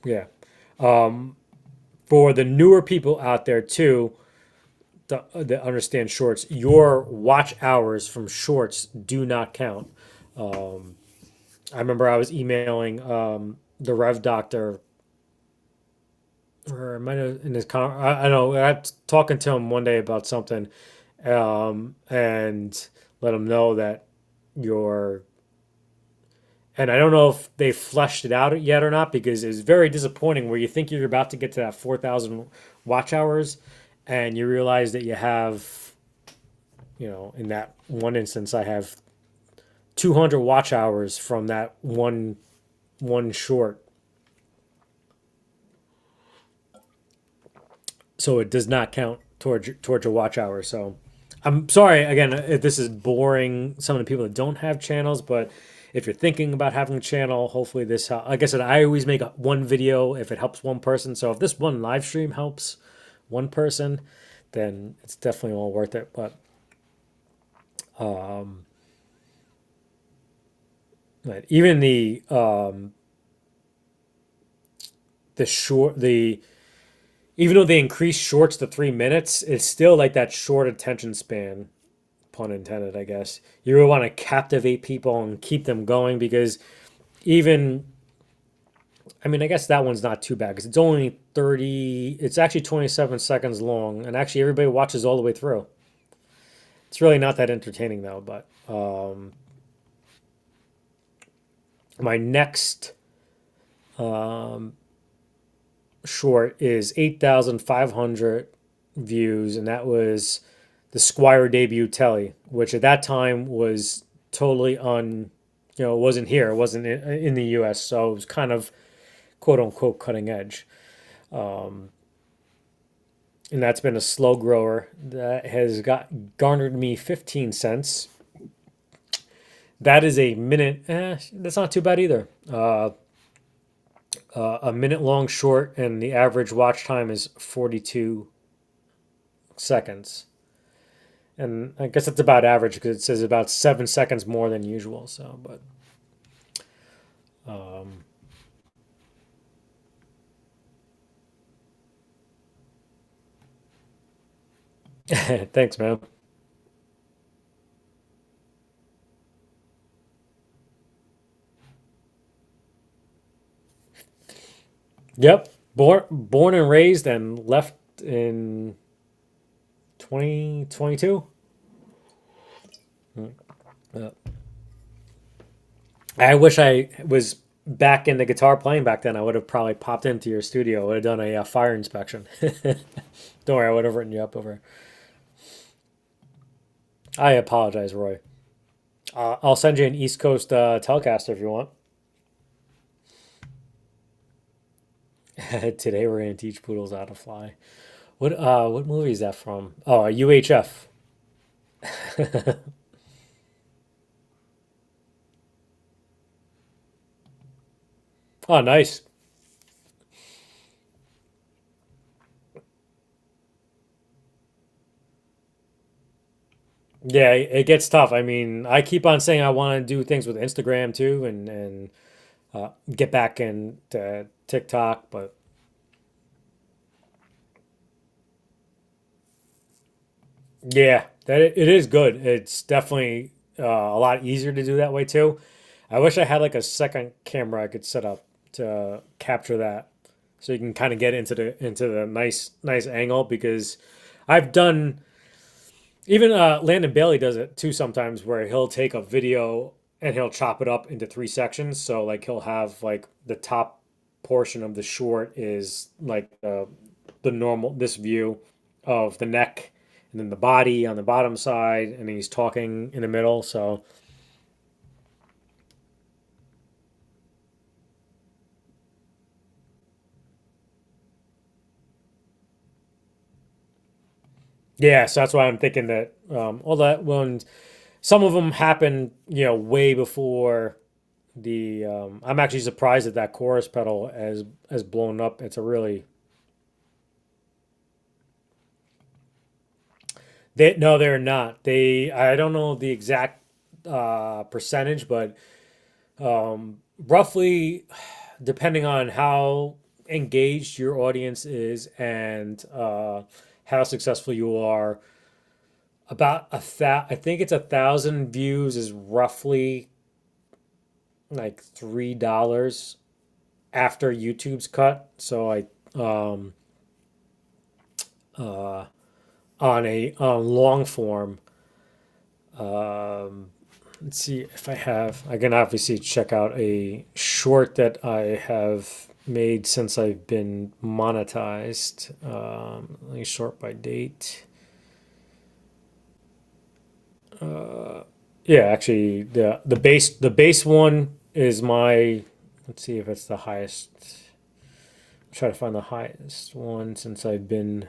yeah. For the newer people out there too, that understand shorts, your watch hours from shorts do not count. I remember I was emailing the Rev Doctor, or I might have in his I don't know. I was talking to him one day about something, and let him know that your and I don't know if they fleshed it out yet or not because it's very disappointing where you think you're about to get to that 4,000 watch hours and you realize that you have, in that one instance, I have 200 watch hours from that one short. So it does not count towards your watch hours. So I'm sorry again if this is boring some of the people that don't have channels, but if you're thinking about having a channel, hopefully this like I said, I always make one video if it helps one person. So if this one live stream helps one person, then it's definitely all worth it. But even the short the even though they increase shorts to 3 minutes, it's still like that short attention span, pun intended, I guess. You really want to captivate people and keep them going because even, I mean, I guess that one's not too bad because it's only 30, it's actually 27 seconds long, and actually everybody watches all the way through. It's really not that entertaining though, but my next short is 8,500 views, and that was the Squire debut telly, which at that time was totally it wasn't here, it wasn't in the US, so it was kind of quote unquote cutting edge. And that's been a slow grower that has garnered me 15 cents. That is a minute, that's not too bad either. A minute long short, and the average watch time is 42 seconds. And I guess that's about average because it says about 7 seconds more than usual. So, but thanks, man. Yep, born and raised and left in 2022. I wish I was back in the guitar playing back then. I would have probably popped into your studio. I would have done a fire inspection. Don't worry, I would have written you up over. I apologize, Roy. I'll send you an East Coast Telecaster if you want. Today we're gonna teach poodles how to fly. What movie is that from? Oh, UHF. Oh, nice. Yeah, it gets tough. I mean, I keep on saying I want to do things with Instagram too, and get back into TikTok, but yeah, it is good. It's definitely a lot easier to do that way too. I wish I had like a second camera I could set up to capture that, so you can kind of get into the nice angle because I've done even Landon Bailey does it too sometimes where he'll take a video and he'll chop it up into three sections. So like he'll have like the top portion of the short is like the normal this view of the neck and then the body on the bottom side and then he's talking in the middle. So yeah, so that's why I'm thinking that all that when some of them happen, way before the. I'm actually surprised that that chorus pedal has blown up. It's a really they no, they're not. I don't know the exact percentage, but roughly, depending on how engaged your audience is and how successful you are, about I think it's 1,000 views is roughly like $3 after YouTube's cut. So I uh, on long form. Um, let's see if I can obviously check out a short that I have made since I've been monetized. Let me sort by date. Yeah, actually, the base one is my. Let's see if it's the highest. Try to find the highest one since I've been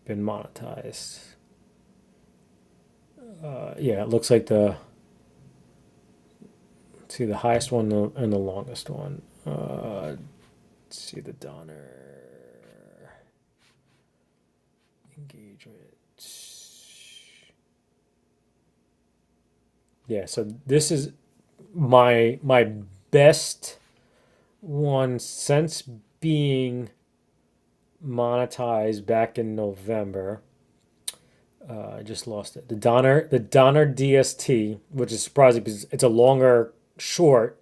monetized. Yeah, it looks like let's see the highest one and the longest one. Let's see the Donner engagement. Yeah, so this is my best one since being monetized back in November. I just lost it. The Donner DST, which is surprising because it's a longer short.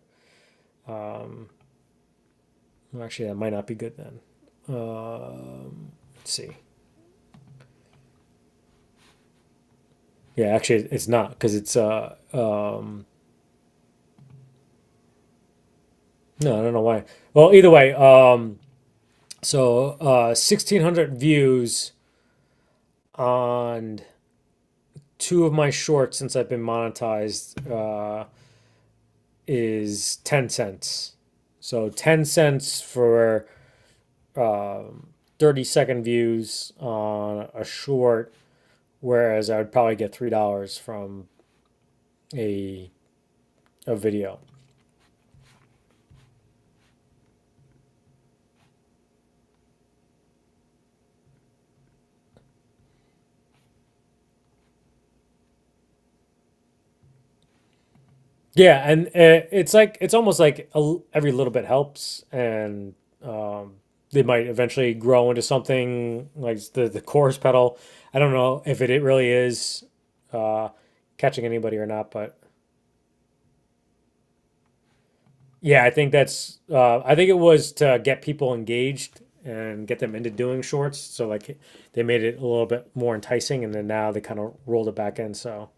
Um, well, actually, that might not be good then. Let's see. Yeah, actually, it's not because it's no, I don't know why. Well, either way, so 1,600 views on two of my shorts since I've been monetized is 10 cents. So 10 cents for 30-second views on a short, whereas I would probably get $3 from a video. Yeah, and it's almost like every little bit helps, and they might eventually grow into something like the chorus pedal. I don't know if it really is uh, catching anybody or not, but yeah, I think it was to get people engaged and get them into doing shorts. So like they made it a little bit more enticing, and then now they kind of rolled it back in. So.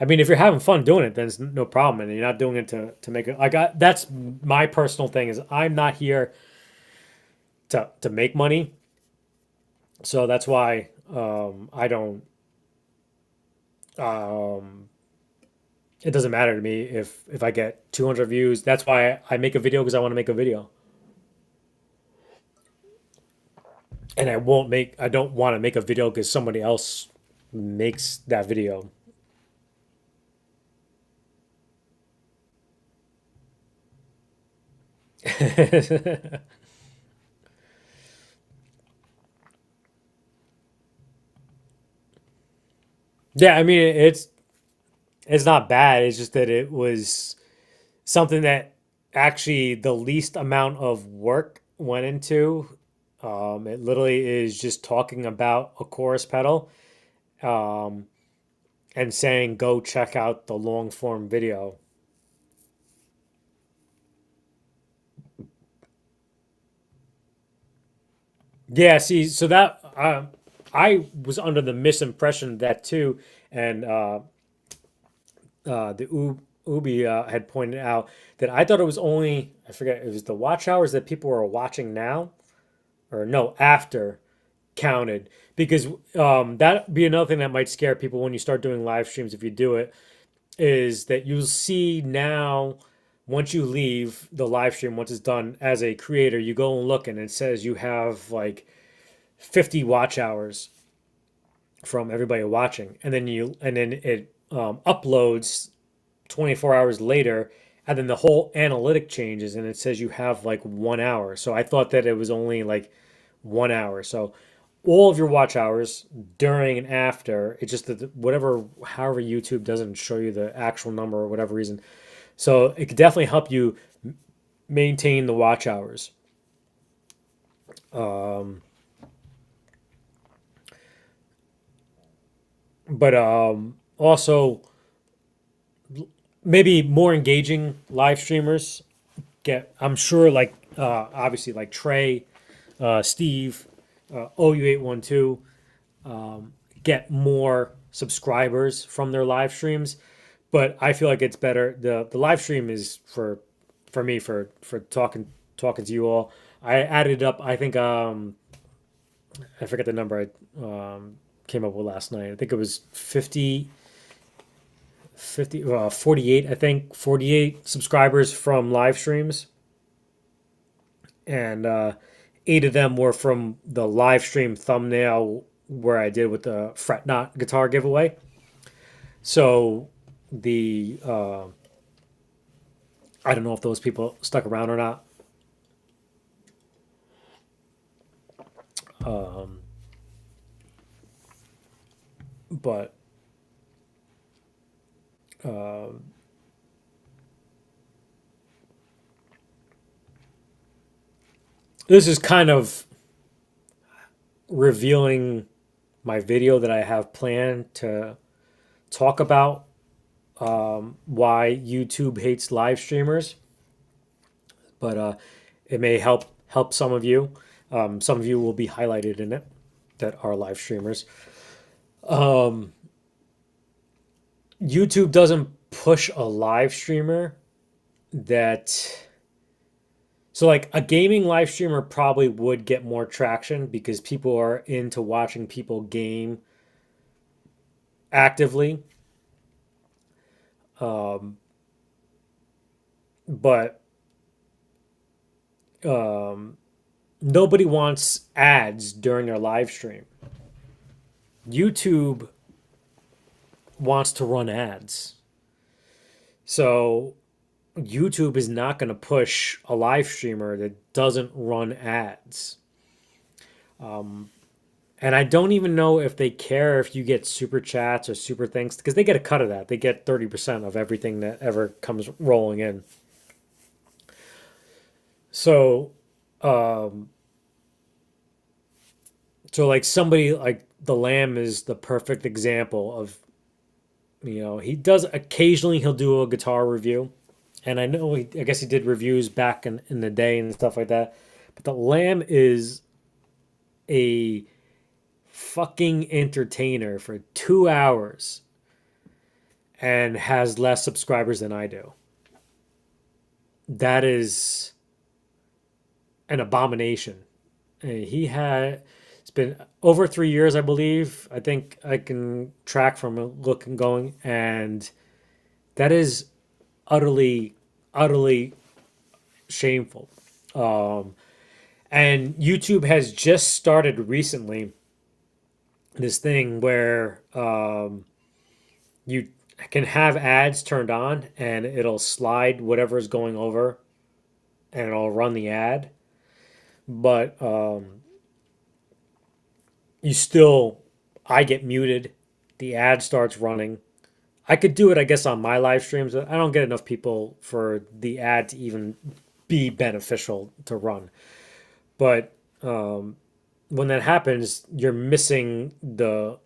I mean, if you're having fun doing it, then it's no problem, and you're not doing it to make it. That's my personal thing is I'm not here to make money, so that's why I don't. Um, it doesn't matter to me if I get 200 views. That's why I make a video because I want to make a video, and I don't want to make a video because somebody else makes that video. Yeah, I mean it's not bad. It's just that it was something that actually the least amount of work went into. It literally is just talking about a chorus pedal, um, and saying go check out the long form video. Yeah, see, so that I was under the misimpression of that too, and the Ubi had pointed out that I thought it was only, I forget, it was the watch hours that people were watching now, or no, after counted, because that be another thing that might scare people when you start doing live streams if you do it, is that you'll see now once you leave the live stream, once it's done as a creator, you go and look and it says you have like 50 watch hours from everybody watching, and then it uploads 24 hours later, and then the whole analytic changes and it says you have like 1 hour. So I thought that it was only like 1 hour. So all of your watch hours during and after, it's just that whatever, however YouTube doesn't show you the actual number or whatever reason. So it could definitely help you maintain the watch hours. Um, but also maybe more engaging live streamers get, I'm sure, like obviously like Trey, Steve, OU812, get more subscribers from their live streams. But I feel like it's better. The live stream is for me for talking to you all. I added up. I think I forget the number I came up with last night. I think it was 48. I think 48 subscribers from live streams, and 8 of them were from the live stream thumbnail where I did with the fret not guitar giveaway. So the I don't know if those people stuck around or not. Um, but uh, this is kind of revealing my video that I have planned to talk about why YouTube hates live streamers. But it may help some of you. Some of you will be highlighted in it that are live streamers. Um, YouTube doesn't push a live streamer that, so like a gaming live streamer probably would get more traction because people are into watching people game actively. Um, but um, nobody wants ads during their live stream. YouTube wants to run ads. So YouTube is not going to push a live streamer that doesn't run ads. And I don't even know if they care if you get super chats or super things because they get a cut of that. They get 30% of everything that ever comes rolling in. So, um, so like somebody like the Lamb is the perfect example of, he does occasionally he'll do a guitar review. And I know I guess he did reviews back in the day and stuff like that. But the Lamb is a fucking entertainer for 2 hours and has less subscribers than I do. That is an abomination. He had, it's been over 3 years, I believe. I think I can track from a look and going, and that is utterly, utterly shameful. Um, and YouTube has just started recently this thing where you can have ads turned on and it'll slide whatever is going over and it'll run the ad. But you still, I get muted the ad starts running. I could do it, I guess, on my live streams, but I don't get enough people for the ad to even be beneficial to run. But when that happens, you're missing the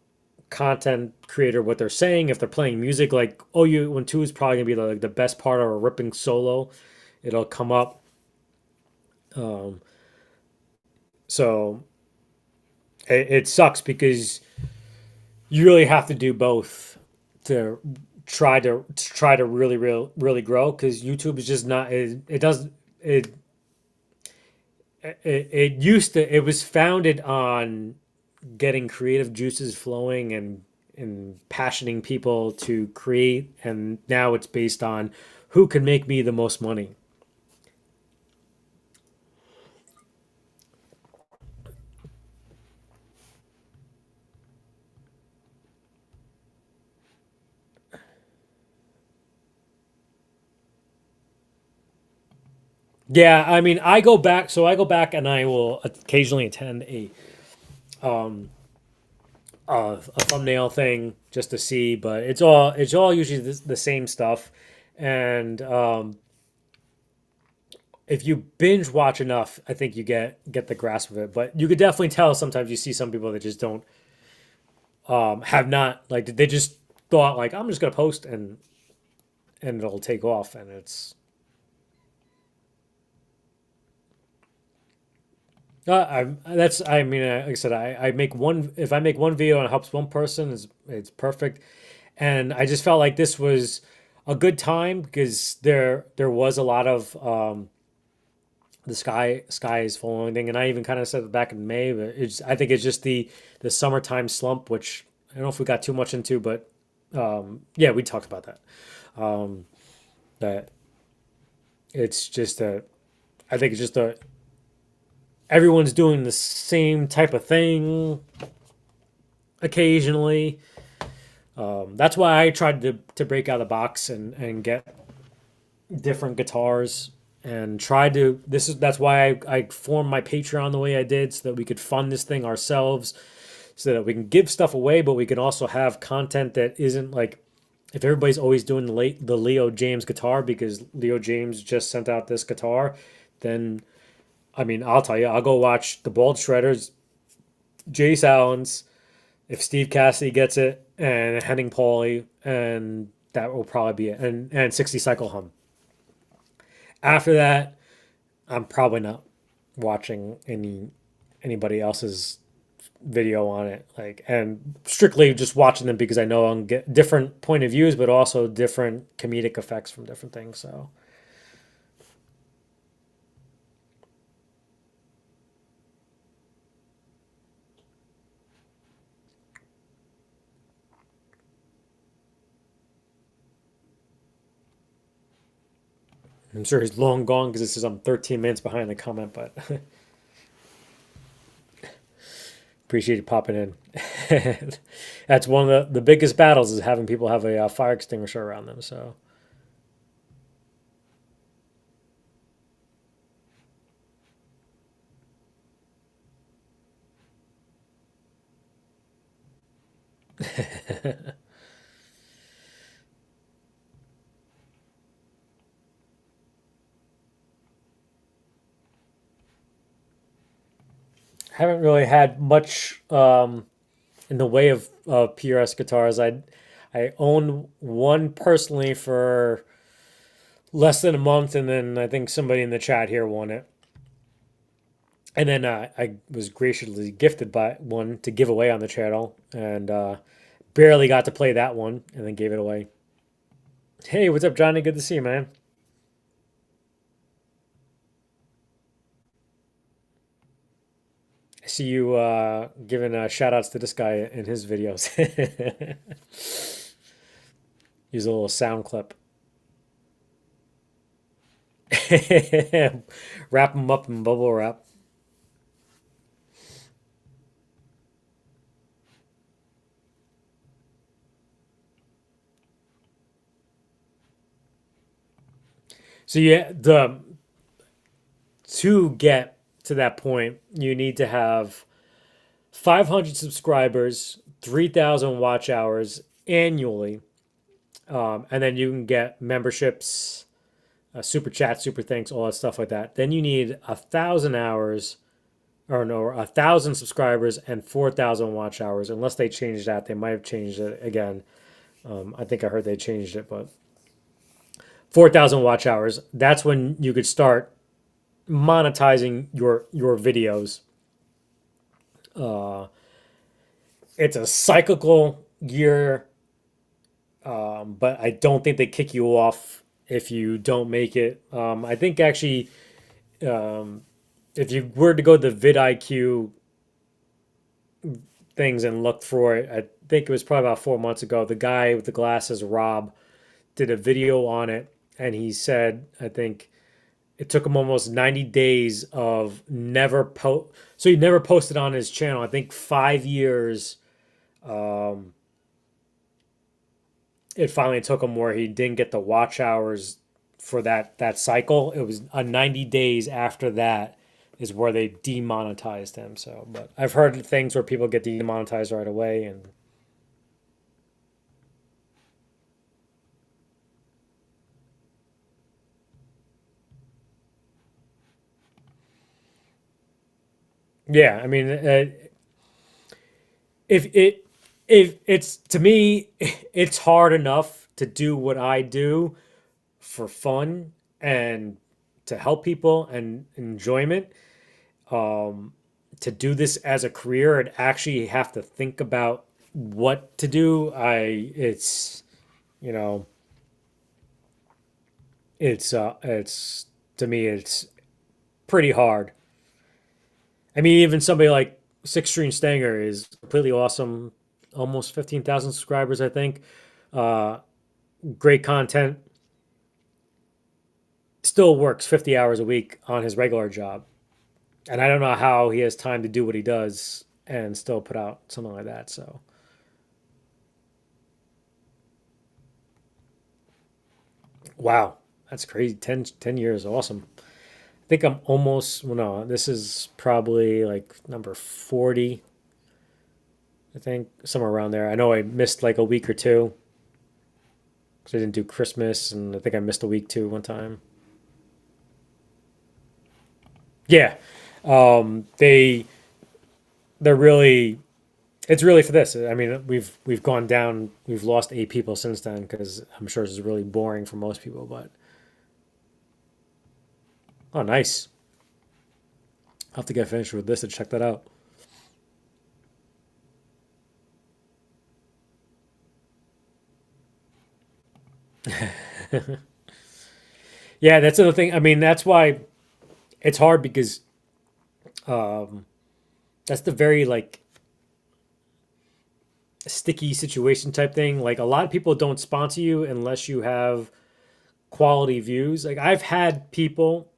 content creator what they're saying. If they're playing music, like when two is probably gonna be the best part of a ripping solo, it'll come up. Um, so it sucks because you really have to do both to try to really grow, because YouTube is just not it doesn't it used to, it was founded on getting creative juices flowing and passioning people to create, and now it's based on who can make me the most money. Yeah, I mean, I go back and I will occasionally attend um a thumbnail thing just to see, but it's all usually the same stuff. And if you binge watch enough, I think you get the grasp of it. But you could definitely tell sometimes you see some people that just don't have not, like, they just thought like, I'm just gonna post and it'll take off, and it's I mean, like I said, I make one, if I make one video and it helps one person, it's perfect. And I just felt like this was a good time because there was a lot of the sky is falling thing, and I even kind of said it back in May, but I think it's just the summertime slump, which I don't know if we got too much into, but yeah, we talked about that. Um, that it's just a, I think it's just a, everyone's doing the same type of thing occasionally. That's why I tried to break out of the box and get different guitars and try to, that's why I formed my Patreon the way I did, so that we could fund this thing ourselves, so that we can give stuff away, but we can also have content that isn't like, if everybody's always doing the Leo James guitar because Leo James just sent out this guitar, then I mean, I'll tell you, I'll go watch the Bald Shredders, Jace Allen's, if Steve Cassidy gets it, and Henning Pauly, and that will probably be it, and 60 Cycle Hum. After that, I'm probably not watching anybody else's video on it, like, and strictly just watching them because I know I'll get different point of views, but also different comedic effects from different things. So I'm sure he's long gone because it says I'm 13 minutes behind the comment, but appreciate you popping in. That's one of the biggest battles, is having people have a fire extinguisher around them. So haven't really had much in the way of PRS guitars. I own one personally for less than a month, and then I think somebody in the chat here won it. And then I was graciously gifted by one to give away on the channel, and barely got to play that one, and then gave it away. Hey, what's up, Johnny? Good to see you, man. I see you giving shout outs to this guy in his videos. Use a little sound clip. Wrap them up in bubble wrap. So yeah, to get to that point, you need to have 500 subscribers, 3,000 watch hours annually, and then you can get memberships, super chats, super thanks, all that stuff like that. Then you need 1,000 hours, or no, 1,000 subscribers and 4,000 watch hours. Unless they changed that, they might have changed it again. I think I heard they changed it, but 4,000 watch hours. That's when you could start monetizing your videos. It's a cyclical year, but I don't think they kick you off if you don't make it. I think actually, if you were to go to the vidIQ things and look for it, I think it was probably about 4 months ago. The guy with the glasses, Rob, did a video on it, and he said, I think it took him almost 90 days of never post. So he never posted on his channel. I think 5 years. It finally took him where he didn't get the watch hours for that cycle. It was 90 days after that is where they demonetized him. So, but I've heard things where people get demonetized right away, and yeah, I mean, if it's, to me, it's hard enough to do what I do for fun and to help people and enjoyment. To do this as a career and actually have to think about what to do, it's, you know, it's to me, it's pretty hard. I mean, even somebody like Six String Stanger is completely awesome. Almost 15,000 subscribers, I think. Great content. Still works 50 hours a week on his regular job. And I don't know how he has time to do what he does and still put out something like that. So, wow, that's crazy. 10 years, awesome. I think I'm almost, well, no, this is probably like number 40. I think somewhere around there. I know I missed like a week or two because I didn't do Christmas, and I think I missed a week too one time. Yeah, they're really, it's really for this. I mean, we've gone down, we've lost 8 people since then because I'm sure this is really boring for most people. But oh, nice. I'll have to get finished with this to check that out. Yeah, that's the thing. I mean, that's why it's hard because that's the very like sticky situation type thing. Like a lot of people don't sponsor you unless you have quality views. Like I've had people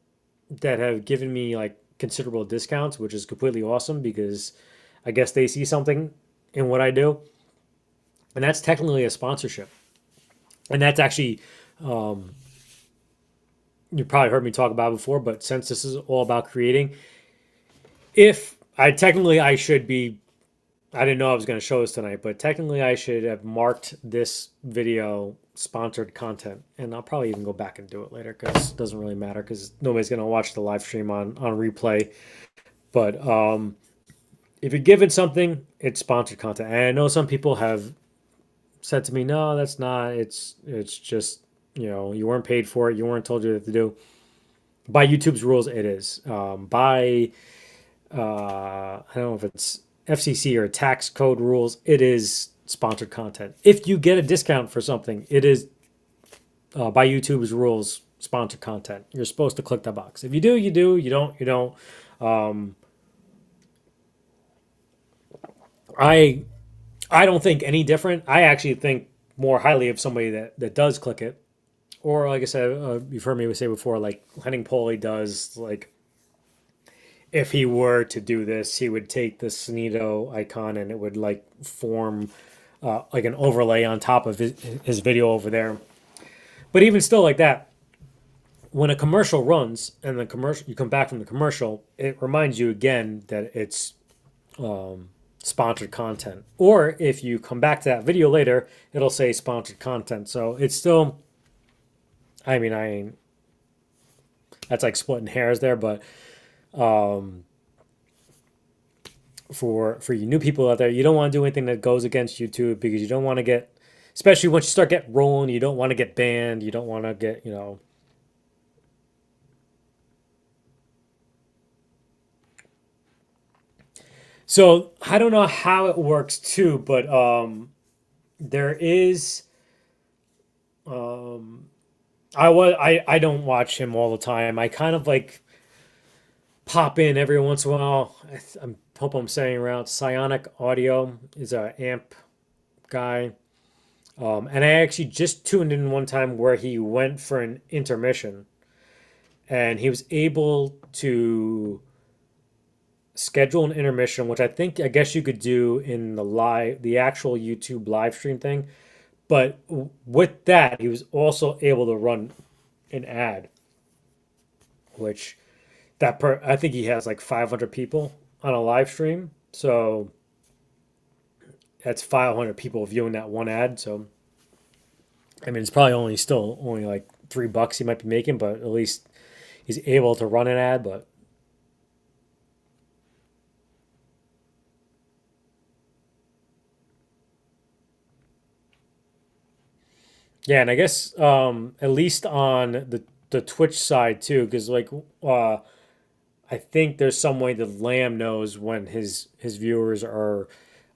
that have given me like considerable discounts, which is completely awesome because I guess they see something in what I do. And that's technically a sponsorship. And that's actually, you probably heard me talk about it before, but since this is all about creating, if I technically I should be, I didn't know I was going to show this tonight, but technically I should have marked this video sponsored content, and I'll probably even go back and do it later because it doesn't really matter because nobody's going to watch the live stream on replay. But if you're given something, it's sponsored content. And I know some people have said to me, no, that's not. It's just, you know, you weren't paid for it. You weren't told you what to do. By YouTube's rules, it is. By, I don't know if it's FCC or tax code rules, it is sponsored content. If you get a discount for something, it is, by YouTube's rules, sponsored content. You're supposed to click that box. If you do, you do. You don't, you don't. I don't think any different. I actually think more highly of somebody that does click it. Or like I said, you've heard me say before, like Henning Pauly does. Like if he were to do this, he would take the Sneedo icon and it would like form like an overlay on top of his video over there. But even still like that, when a commercial runs and the commercial, you come back from the commercial, it reminds you again that it's sponsored content. Or if you come back to that video later, it'll say sponsored content. So it's still, I mean, I ain't, that's like splitting hairs there, but for you new people out there, you don't want to do anything that goes against YouTube because you don't want to get, especially once you start getting rolling, you don't want to get banned. You don't want to get, So I don't know how it works too, but there is I don't watch him all the time. I kind of like pop in every once in a while. I hope I'm saying it right. Psionic Audio is a amp guy. And I actually just tuned in one time where he went for an intermission and he was able to schedule an intermission, which I guess you could do in the actual YouTube live stream thing. But with that, he was also able to run an ad, which I think he has like 500 people on a live stream. So that's 500 people viewing that one ad. So I mean, it's probably only like $3 he might be making, but at least he's able to run an ad. But yeah, and I guess at least on the Twitch side too, because like I think there's some way that Lamb knows when his viewers are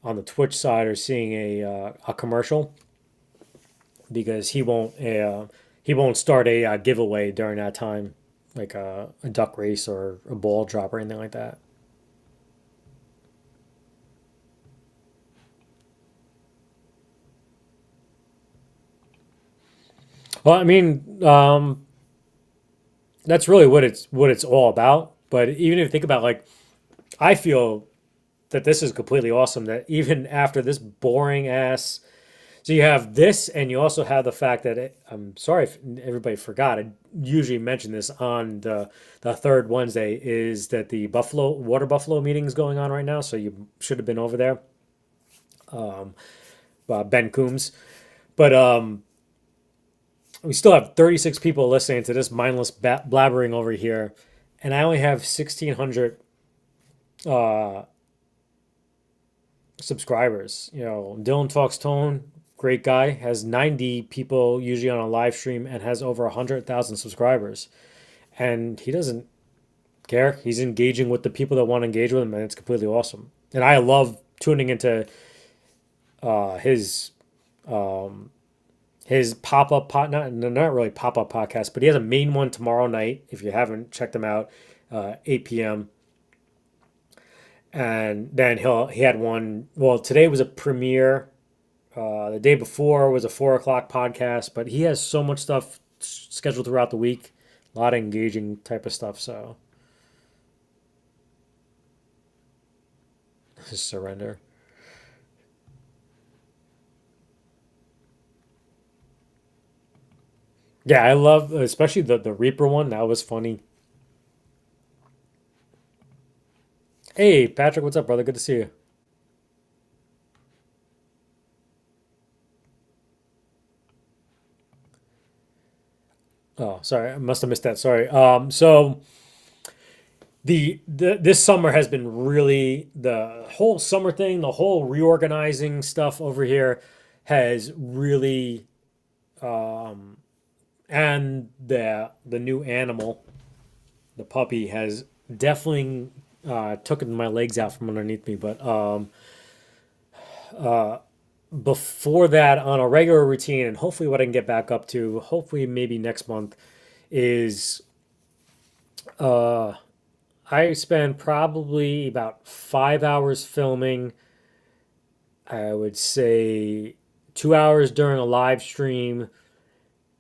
on the Twitch side are seeing a commercial because he won't start a giveaway during that time, like a duck race or a ball drop or anything like that. Well, I mean, that's really what it's all about. But even if you think about like, I feel that this is completely awesome. That even after this boring ass, so you have this, and you also have the fact that I'm sorry if everybody forgot. I usually mention this on the third Wednesday is that the water buffalo meeting is going on right now. So you should have been over there, Ben Coombs. But we still have 36 people listening to this mindless blabbering over here, and I only have 1,600 uh, subscribers. Dylan Talks Tone, great guy, has 90 people usually on a live stream and has over 100,000 subscribers, and he doesn't care. He's engaging with the people that want to engage with him, and it's completely awesome. And I love tuning into his pop-up not really pop-up podcast, but he has a main one tomorrow night. If you haven't checked him out, 8 p.m. And then he had one. Well, today was a premiere. The day before was a 4 o'clock podcast. But he has so much stuff scheduled throughout the week, a lot of engaging type of stuff. So just surrender. Yeah, I love especially the Reaper one. That was funny. Hey, Patrick, what's up, brother? Good to see you. Oh, sorry, I must have missed that. Sorry. So the this summer has been really the whole summer thing, the whole reorganizing stuff over here has really and the new animal, the puppy, has definitely taken my legs out from underneath me. But before that, on a regular routine, and hopefully what I can get back up to, hopefully maybe next month, is uh, I spend probably about 5 hours filming. I would say 2 hours during a live stream,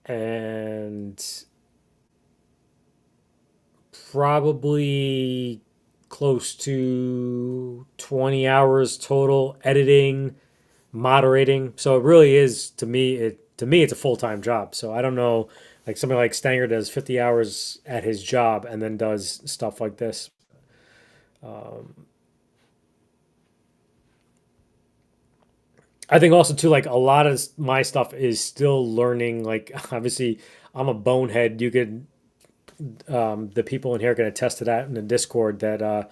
and probably close to 20 hours total editing, moderating. So it really is to me it's a full-time job. So I don't know, like somebody like Stanger does 50 hours at his job and then does stuff like this. I think also too, like a lot of my stuff is still learning. Like obviously, I'm a bonehead. You could the people in here can attest to that in the Discord that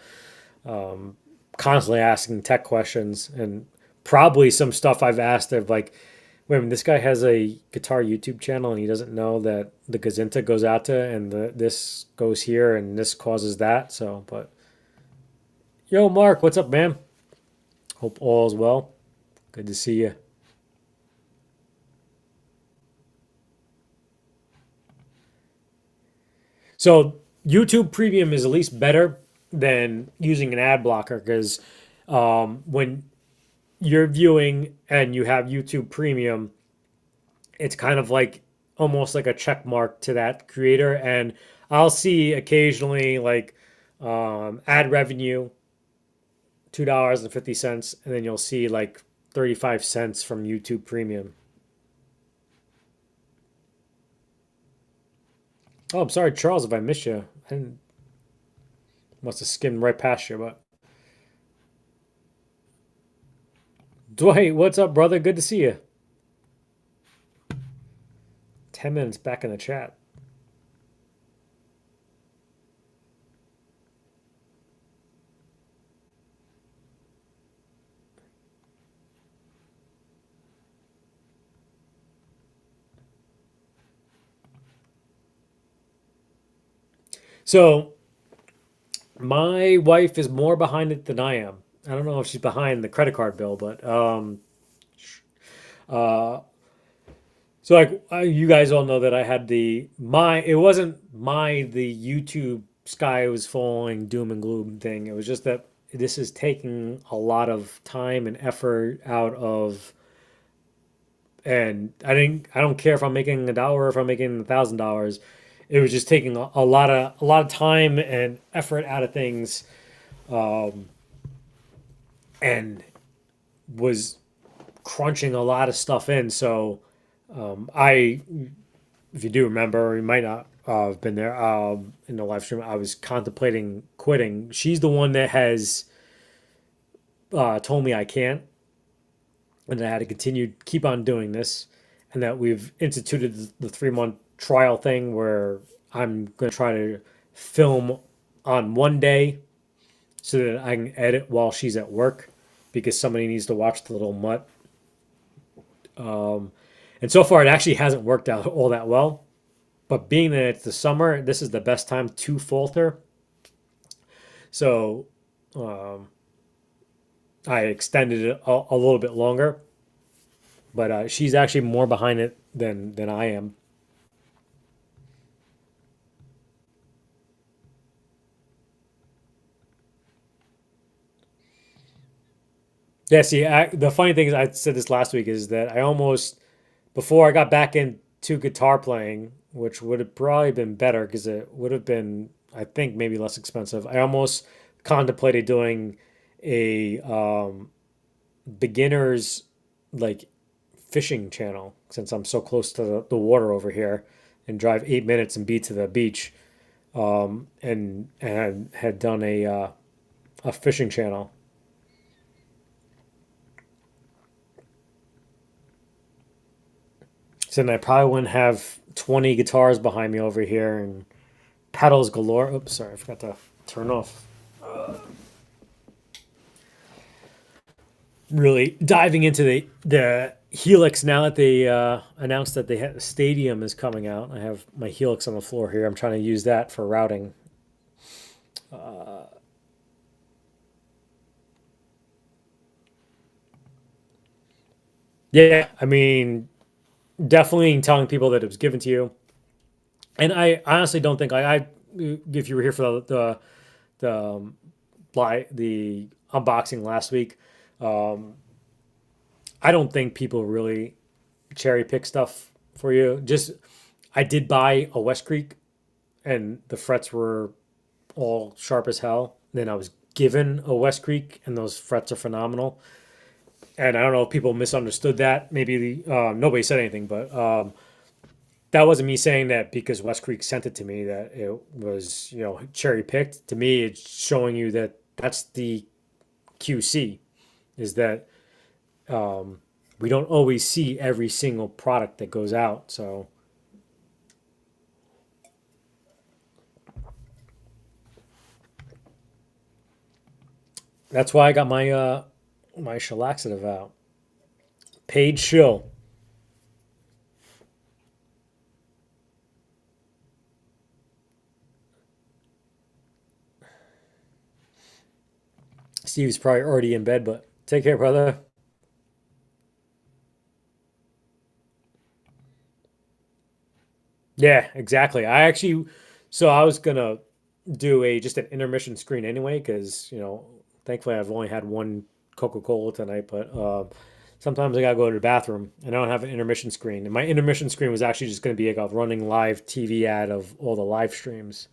constantly asking tech questions and probably some stuff I've asked of like, wait a minute, this guy has a guitar YouTube channel and he doesn't know that the Gazinta goes out to and this goes here and this causes that. So, but yo, Mark, what's up, man? Hope all is well. Good to see you. So YouTube Premium is at least better than using an ad blocker because when you're viewing and you have YouTube Premium, it's kind of like almost like a check mark to that creator. And I'll see occasionally like ad revenue, $2.50, and then you'll see like 35 cents from YouTube Premium. Oh, I'm sorry, Charles, if I missed you. I didn't, must have skimmed right past you, but Dwight, what's up, brother? Good to see you. 10 minutes back in the chat. So, my wife is more behind it than I am. I don't know if she's behind the credit card bill, but uh, so like you guys all know that I had it wasn't the YouTube sky was falling doom and gloom thing. It was just that this is taking a lot of time and effort out of, and I don't care if I'm making $1 or if I'm making $1,000. It was just taking a lot of time and effort out of things, and was crunching a lot of stuff in. So I, if you do remember, you might not have been there in the live stream. I was contemplating quitting. She's the one that has told me I can't, and that I had to keep on doing this, and that we've instituted the 3-month trial thing where I'm going to try to film on one day so that I can edit while she's at work because somebody needs to watch the little mutt. And so far, it actually hasn't worked out all that well. But being that it's the summer, this is the best time to falter. So I extended it a little bit longer. But she's actually more behind it than I am. Yeah, see, the funny thing is, I said this last week, is that I almost, before I got back into guitar playing, which would have probably been better because it would have been, I think, maybe less expensive. I almost contemplated doing a beginner's like fishing channel since I'm so close to the water over here, and drive 8 minutes and be to the beach, and had done a fishing channel. So then I probably wouldn't have 20 guitars behind me over here and pedals galore. Oops, sorry, I forgot to turn off. Really diving into the Helix now that they announced that the Stadium is coming out. I have my Helix on the floor here. I'm trying to use that for routing. Yeah, I mean, definitely telling people that it was given to you. And I honestly don't think if you were here for the unboxing last week, I don't think people really cherry pick stuff for you. Just I did buy a West Creek, and the frets were all sharp as hell. Then I was given a West Creek, and those frets are phenomenal. And I don't know if people misunderstood that. Maybe nobody said anything, but that wasn't me saying that because West Creek sent it to me that it was, cherry picked. To me, it's showing you that that's the QC, is that we don't always see every single product that goes out. So that's why I got my shellaxative out. Paid shill. Steve's probably already in bed, but take care, brother. Yeah, exactly. So I was gonna do a just an intermission screen anyway, because thankfully I've only had one Coca-Cola tonight, but sometimes I gotta go to the bathroom and I don't have an intermission screen. And my intermission screen was actually just gonna be like a running live TV ad of all the live streams.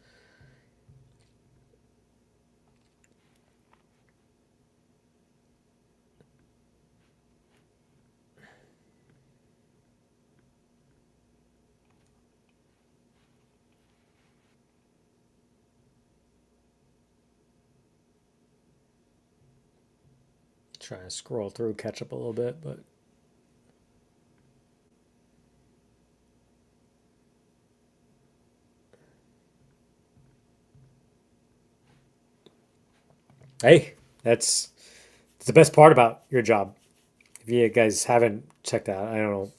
Trying to scroll through, catch up a little bit, but hey, that's the best part about your job. If you guys haven't checked out, I don't know,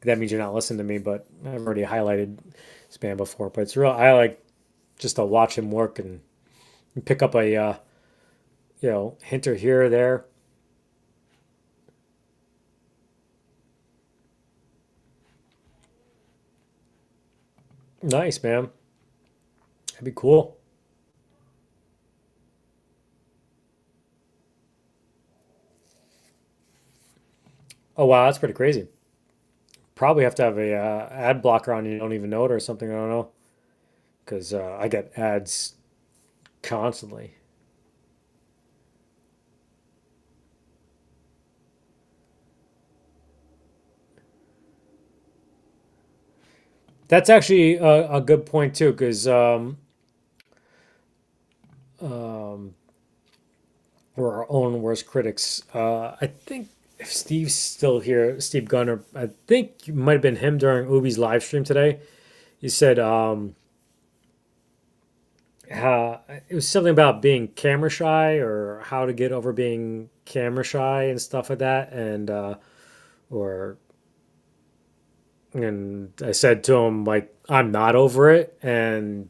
that means you're not listening to me, but I've already highlighted Spam before. But it's real. I like just to watch him work and pick up a hint or here or there. Nice, man. That'd be cool. Oh wow, that's pretty crazy. Probably have to have a ad blocker on, you don't even know it or something. I don't know, because I get ads constantly. That's actually a good point too, because um, we're our own worst critics. I think if Steve's still here, Steve Gunner, I think it might have been him during Ubi's live stream today. He said it was something about being camera shy or how to get over being camera shy and stuff like that, or and I said to him like I'm not over it, and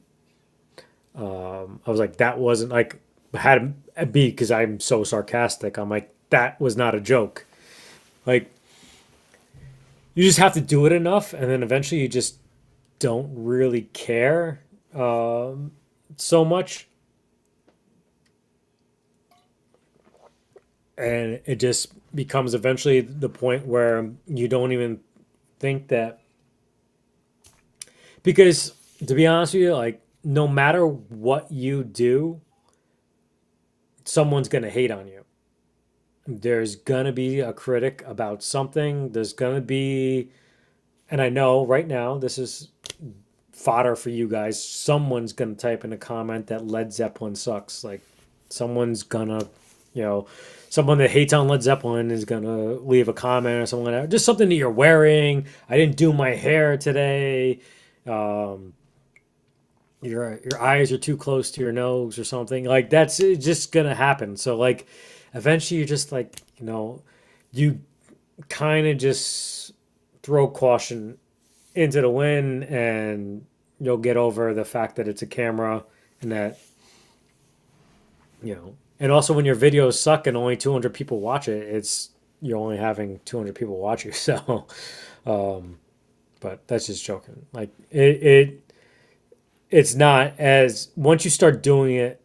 I was like that wasn't like had to be because I'm so sarcastic. I'm like that was not a joke. Like you just have to do it enough, and then eventually you just don't really care so much, and it just becomes eventually the point where you don't even think that, because to be honest with you, like no matter what you do, someone's gonna hate on you. There's gonna be a critic about something. There's gonna be, and I know right now this is fodder for you guys. Someone's gonna type in a comment that Led Zeppelin sucks. Like someone's gonna, you know, someone that hates on Led Zeppelin is gonna leave a comment or something like that. Just something that you're wearing. I didn't do my hair today. Um, your eyes are too close to your nose or something. Like that's it's just gonna happen. So like eventually you just like, you kind of just throw caution into the wind and you'll get over the fact that it's a camera and that, and also when your videos suck and only 200 people watch it, you're only having 200 people watch you. So, but that's just joking. Like it's not as once you start doing it.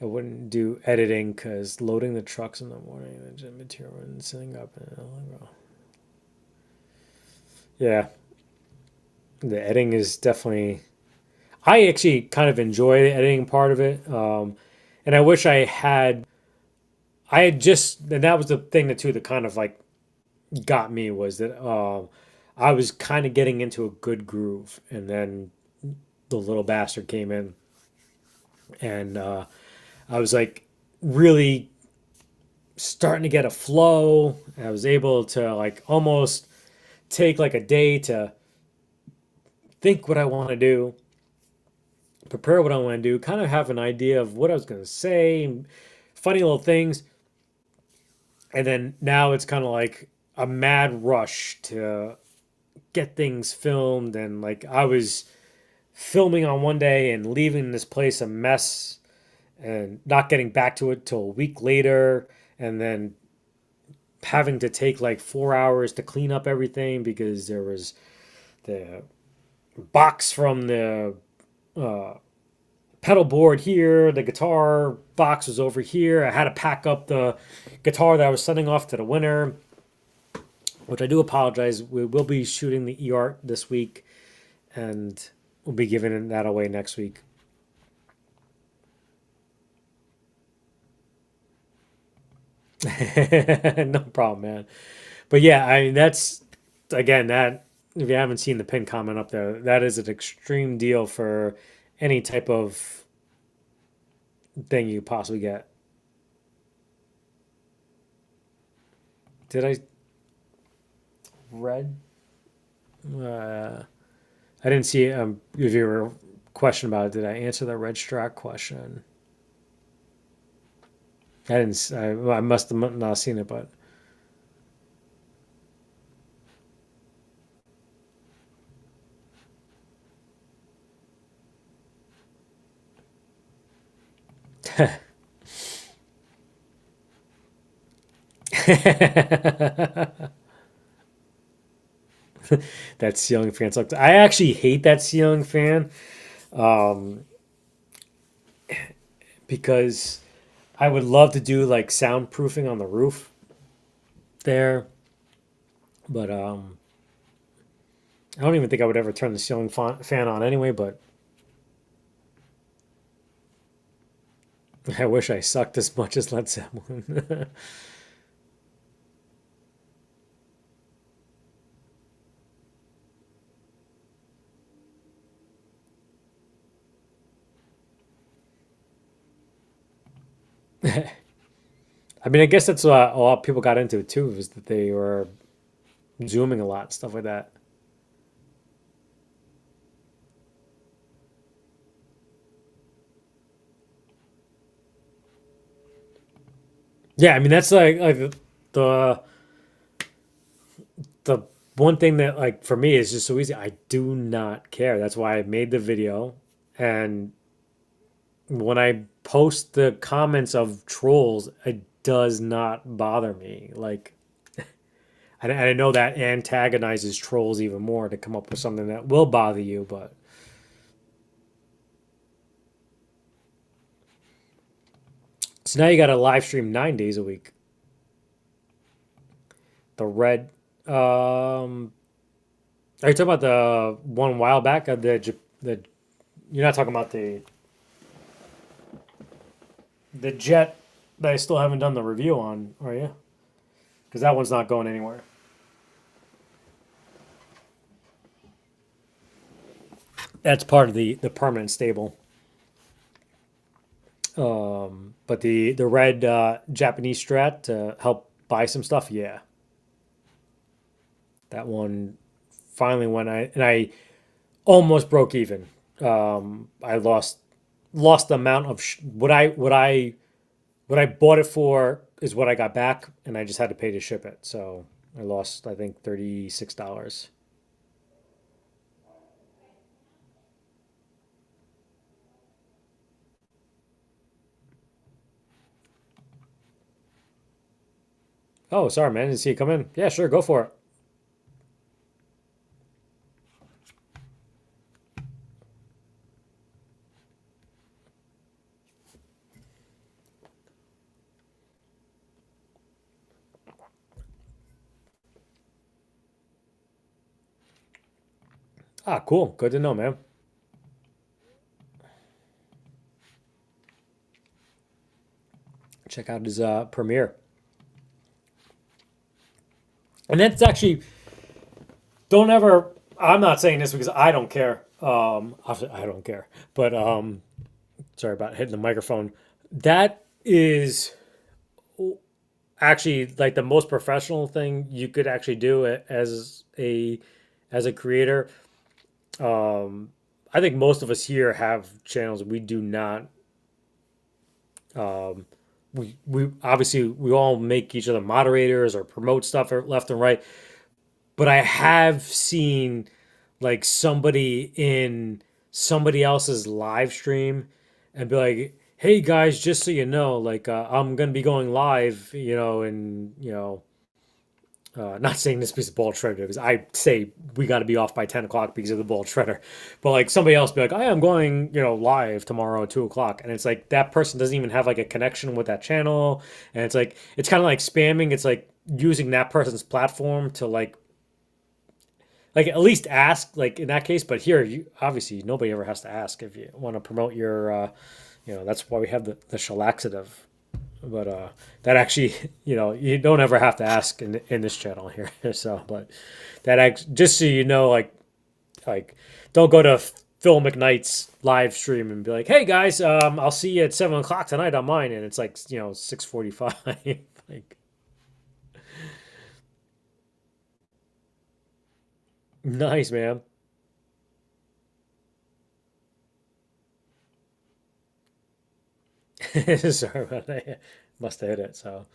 I wouldn't do editing because loading the trucks in the morning, the gym material and setting up. Yeah, the editing is definitely. I actually kind of enjoy the editing part of it, and I wish I had. I had just, and that was the thing that too that kind of like got me was that I was kind of getting into a good groove, and then the little bastard came in and I was like really starting to get a flow. I was able to like almost take like a day to think what I want to do, prepare what I want to do, kind of have an idea of what I was going to say, funny little things. And then now it's kind of like a mad rush to get things filmed. And like I was filming on one day and leaving this place a mess and not getting back to it till a week later. And then having to take like 4 hours to clean up everything because there was the box from the pedal board here, the guitar box was over here. I had to pack up the guitar that I was sending off to the winner, which I do apologize. We will be shooting the e-art this week, and we'll be giving that away next week. No problem, man. But yeah, I mean, that's, again, that, if you haven't seen the pin comment up there, that is an extreme deal for any type of thing you possibly get. Did I read? I didn't see if you were question about it. Did I answer the red strat question? I didn't. I must have not seen it, but. That ceiling fan sucked. I actually hate that ceiling fan, because I would love to do like soundproofing on the roof there, but I don't even think I would ever turn the ceiling fan on anyway. But I wish I sucked as much as Led Zeppelin. I mean, I guess that's what a lot of people got into it too, is that they were zooming a lot and stuff like that. Yeah, I mean that's like the the one thing that like for me is just so easy. I do not care. That's why I made the video, and when I post the comments of trolls, it does not bother me. Like, I know that antagonizes trolls even more to come up with something that will bother you, but so now you got to live stream 9 days a week. The red, are you talking about the one while back? The you're not talking about the jet that I still haven't done the review on, are you? Because that one's not going anywhere. That's part of the permanent stable. But the red Japanese Strat to help buy some stuff, yeah. That one finally went. I almost broke even. I lost the amount of what I bought it for is what I got back, and I just had to pay to ship it. So I lost, I think, $36. Oh, sorry, man. Didn't see you come in. Yeah, sure, go for it. Ah, cool. Good to know, man. Check out his premiere. And that's actually, don't ever, I'm not saying this because I don't care. Obviously I don't care. But Sorry about hitting the microphone. That is actually like the most professional thing you could actually do as a creator. Um, I think most of us here have channels. We do not. Um, we obviously we all make each other moderators or promote stuff left and right. But I have seen like somebody in somebody else's live stream and be like, "Hey guys, just so you know, like I'm gonna be going live, and not saying this piece of ball shredder because I say we got to be off by 10 o'clock because of the ball shredder, but like somebody else be like, I am going, live tomorrow at 2 o'clock, and it's like that person doesn't even have like a connection with that channel, and it's like it's kind of like spamming. It's like using that person's platform to like at least ask like in that case. But here, you obviously nobody ever has to ask if you want to promote your, that's why we have the shellaxative. But that actually, you don't ever have to ask in this channel here. So, but just so you know, like don't go to Phil McKnight's live stream and be like, "Hey guys, I'll see you at 7 o'clock tonight on mine," and it's like 6:45. Like, nice man. Sorry about that. Must have hit it. So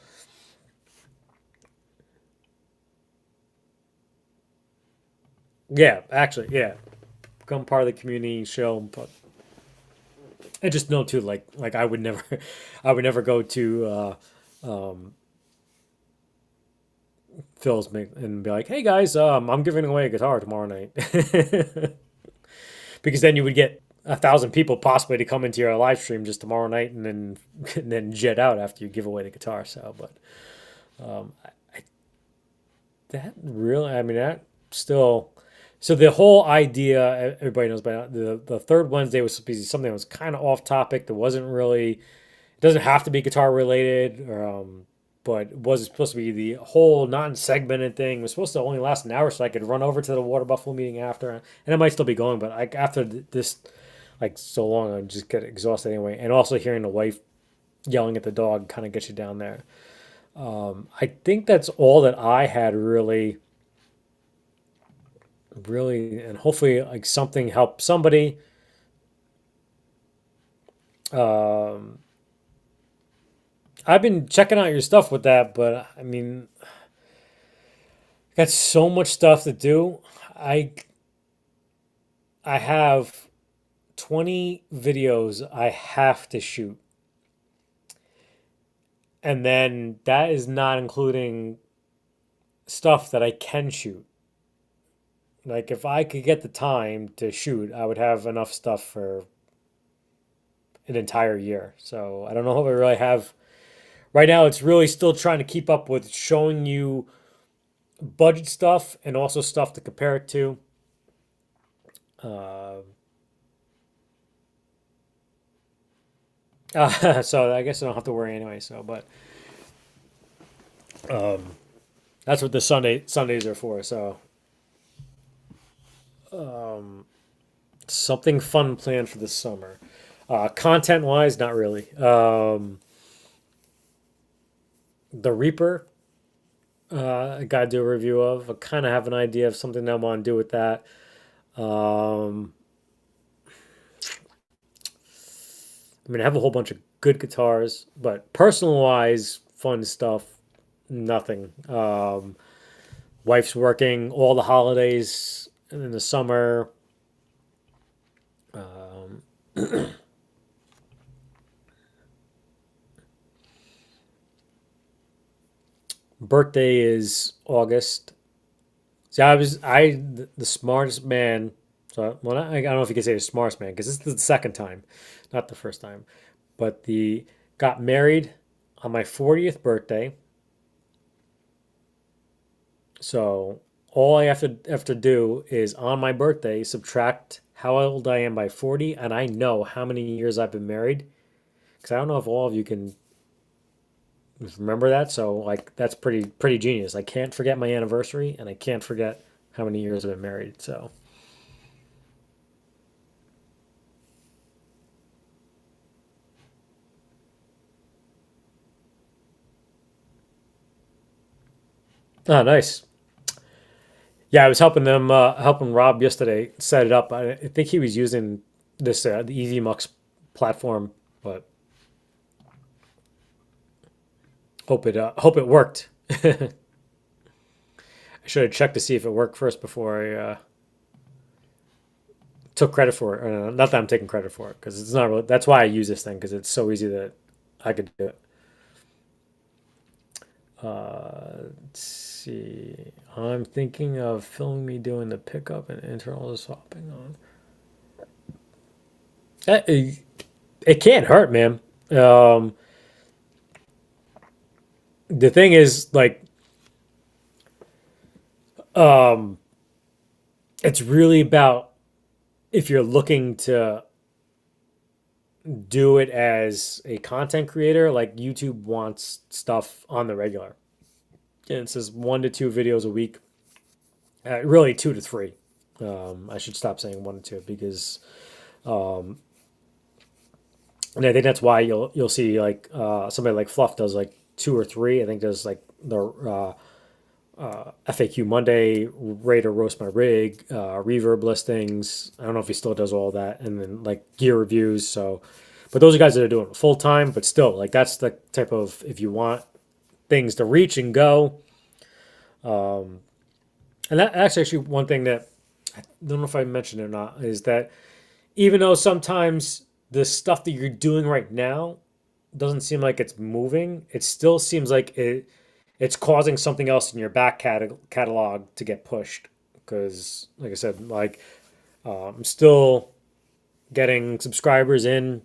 yeah, actually, yeah, become part of the community, show, but I just know too, like I would never, I would never go to Phil's and be like, "Hey guys, I'm giving away a guitar tomorrow night," because then you would get 1,000 people possibly to come into your live stream just tomorrow night and then and then jet out after you give away the guitar. So, but that really, I mean, that still. So the whole idea, everybody knows by now, the third Wednesday was supposed to be something that was kind of off topic. That wasn't really. It doesn't have to be guitar related, but it was supposed to be the whole non-segmented thing. It was supposed to only last an hour, so I could run over to the Water Buffalo meeting after, and it might still be going. But after this, like so long, I just get exhausted anyway. And also hearing the wife yelling at the dog kind of gets you down there. I think that's all that I had really, and hopefully like something helped somebody. Um, I've been checking out your stuff with that, but I mean, got so much stuff to do. I I have 20 videos I have to shoot. And then that is not including stuff that I can shoot. Like if I could get the time to shoot, I would have enough stuff for an entire year. So I don't know if I really have right now. It's really still trying to keep up with showing you budget stuff and also stuff to compare it to. Uh, so I guess I don't have to worry anyway. So, but um, that's what the Sundays are for. So something fun planned for the summer. Content wise, not really. The Reaper, I got to do a review of. I kind of have an idea of something I want to do with that. Um, I mean, I have a whole bunch of good guitars, but personal wise, fun stuff, nothing. Wife's working all the holidays in the summer. Um, Birthday is August. See, the smartest man. So well, I don't know if you can say the smartest man because this is the second time, not the first time. But the got married on my 40th birthday. So all I have to do is on my birthday subtract how old I am by 40, and I know how many years I've been married. Because I don't know if all of you can remember that. So like that's pretty genius. I can't forget my anniversary, and I can't forget how many years I've been married. So Oh, nice. Yeah, I was helping them, helping Rob yesterday set it up. I think he was using this the EasyMux platform, but hope it worked. I should have checked to see if it worked first before I took credit for it. Or not that I'm taking credit for it because it's not really. That's why I use this thing because it's so easy that I could do it. Let's see. I'm thinking of filming me doing the pickup and internal swapping on. It can't hurt, man. The thing is, like, um, it's really about if you're looking to do it as a content creator, like YouTube wants stuff on the regular. And it says 1 to 2 videos a week. Really 2 to 3. I should stop saying 1 to 2 because and I think that's why you'll see like somebody like Fluff does like 2 or 3. I think does like the FAQ Monday, rate or roast my rig, reverb listings. I don't know if he still does all that, and then like gear reviews. So, but those are guys that are doing it full time. But still, like that's the type of if you want things to reach and go. And that's actually one thing that I don't know if I mentioned it or not is that even though sometimes the stuff that you're doing right now doesn't seem like it's moving, it still seems like it's causing something else in your back catalog to get pushed. Because, like I said, like I'm still getting subscribers in.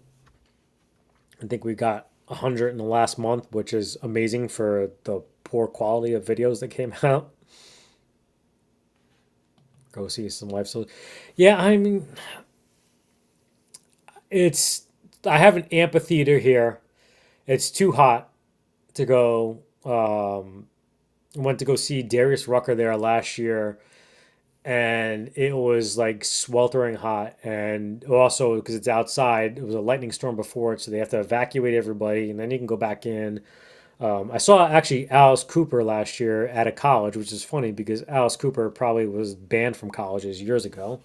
I think we got 100 in the last month, which is amazing for the poor quality of videos that came out. Go see some live. So, yeah, I mean, it's I have an amphitheater here. It's too hot to go. Went to go see Darius Rucker there last year, and it was like sweltering hot. And also because it's outside, it was a lightning storm before it, so they have to evacuate everybody, and then you can go back in. I saw actually Alice Cooper last year at a college, which is funny because Alice Cooper probably was banned from colleges years ago.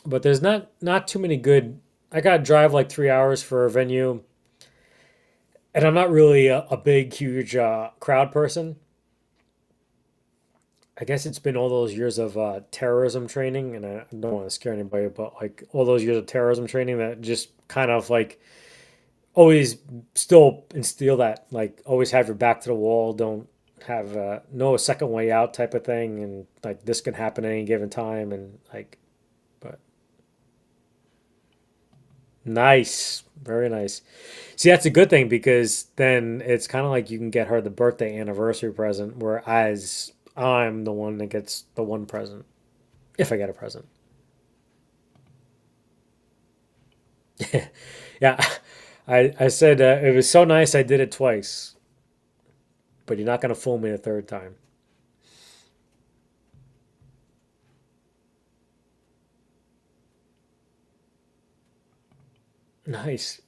But there's not too many good. I got to drive like 3 hours for a venue, and I'm not really a big, huge crowd person. I guess it's been all those years of terrorism training, and I don't want to scare anybody, but like all those years of terrorism training that just kind of like always still instill that like always have your back to the wall, don't have no second way out type of thing, and like this can happen at any given time, and like, but nice, very nice. See, that's a good thing because then it's kind of like you can get her the birthday anniversary present, whereas I'm the one that gets the one present if I get a present. Yeah, I said it was so nice I did it twice, but you're not gonna fool me a third time. Nice.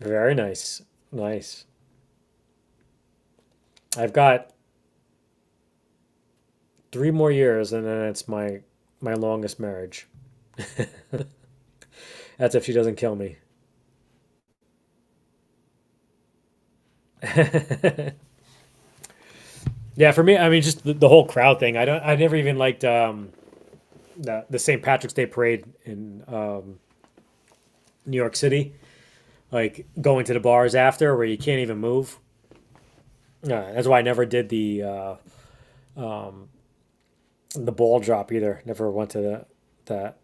Very nice. Nice. I've got 3 more years and then it's my longest marriage. That's if she doesn't kill me. Yeah, for me, I mean, just the whole crowd thing. I never even liked the St. Patrick's Day parade in New York City. Like going to the bars after where you can't even move. That's why I never did um, the ball drop either. Never went to that.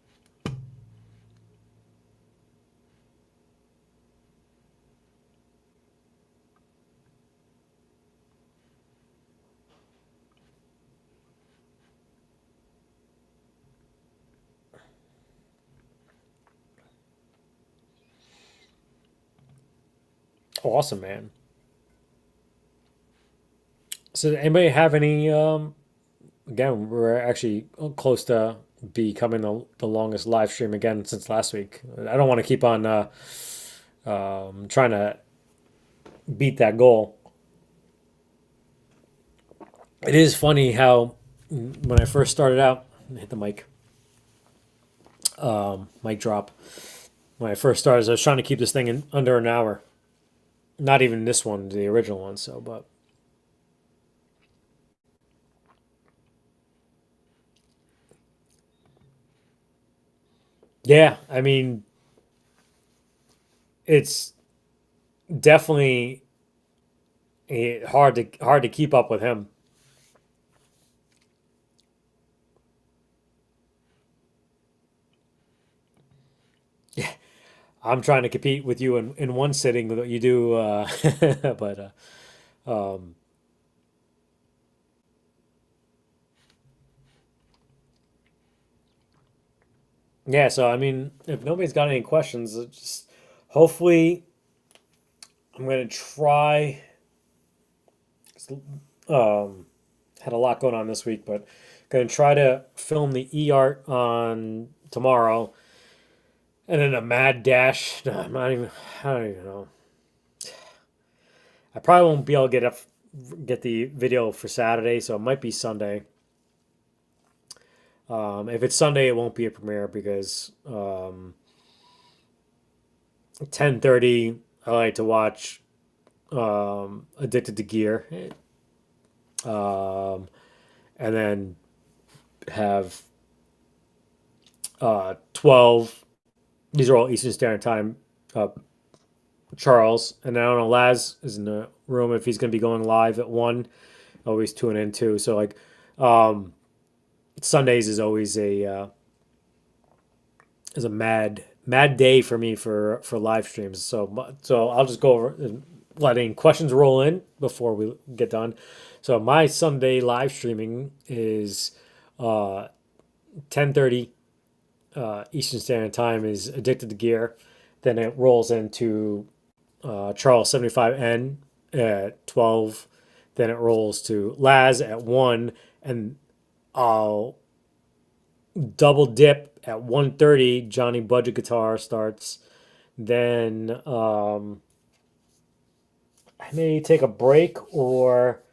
Awesome, man. So, anybody have any? Again, we're actually close to becoming the longest live stream again since last week. I don't want to keep on trying to beat that goal. It is funny how when I first started out, hit the mic, mic drop. When I first started, I was trying to keep this thing in under an hour. Not even this one, the original one. So, but yeah, I mean, it's definitely hard to keep up with him. Yeah, I'm trying to compete with you in one sitting with what you do, but yeah. So I mean, if nobody's got any questions, just hopefully I'm gonna try. Um, had a lot going on this week, but gonna try to film the art on tomorrow, and then a mad dash. No, I'm not even. I don't even know. I probably won't be able to get the video for Saturday, so it might be Sunday. If it's Sunday, it won't be a premiere because 10:30. I like to watch Addicted to Gear, um, and then have 12. These are all Eastern Standard Time. Charles, and I don't know, Laz is in the room if he's going to be going live at 1. Always tune in too. So like Sundays is a mad day for me for live streams. So I'll just go over and letting questions roll in before we get done. So my Sunday live streaming is 10:30 Eastern Standard Time is Addicted to Gear. Then it rolls into Charles 75N at 12. Then it rolls to Laz at 1, and I'll double dip at 1:30. Johnny Budget Guitar starts. Then I may take a break or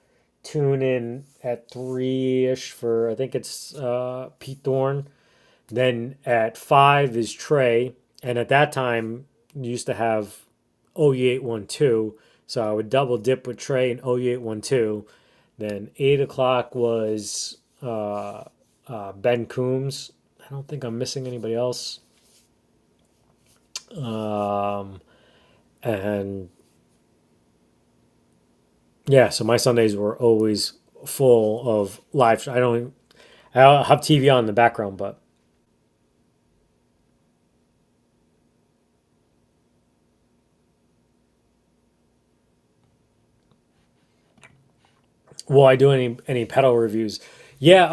tune in at 3-ish for, I think it's Pete Thorne. Then at 5 is Trey, and at that time you used to have OE812, so I would double dip with Trey and OE812. Then 8 o'clock was Ben Coombs. I don't think I'm missing anybody else. And yeah, so my Sundays were always full of live. I have TV on in the background, but will I do any pedal reviews? Yeah,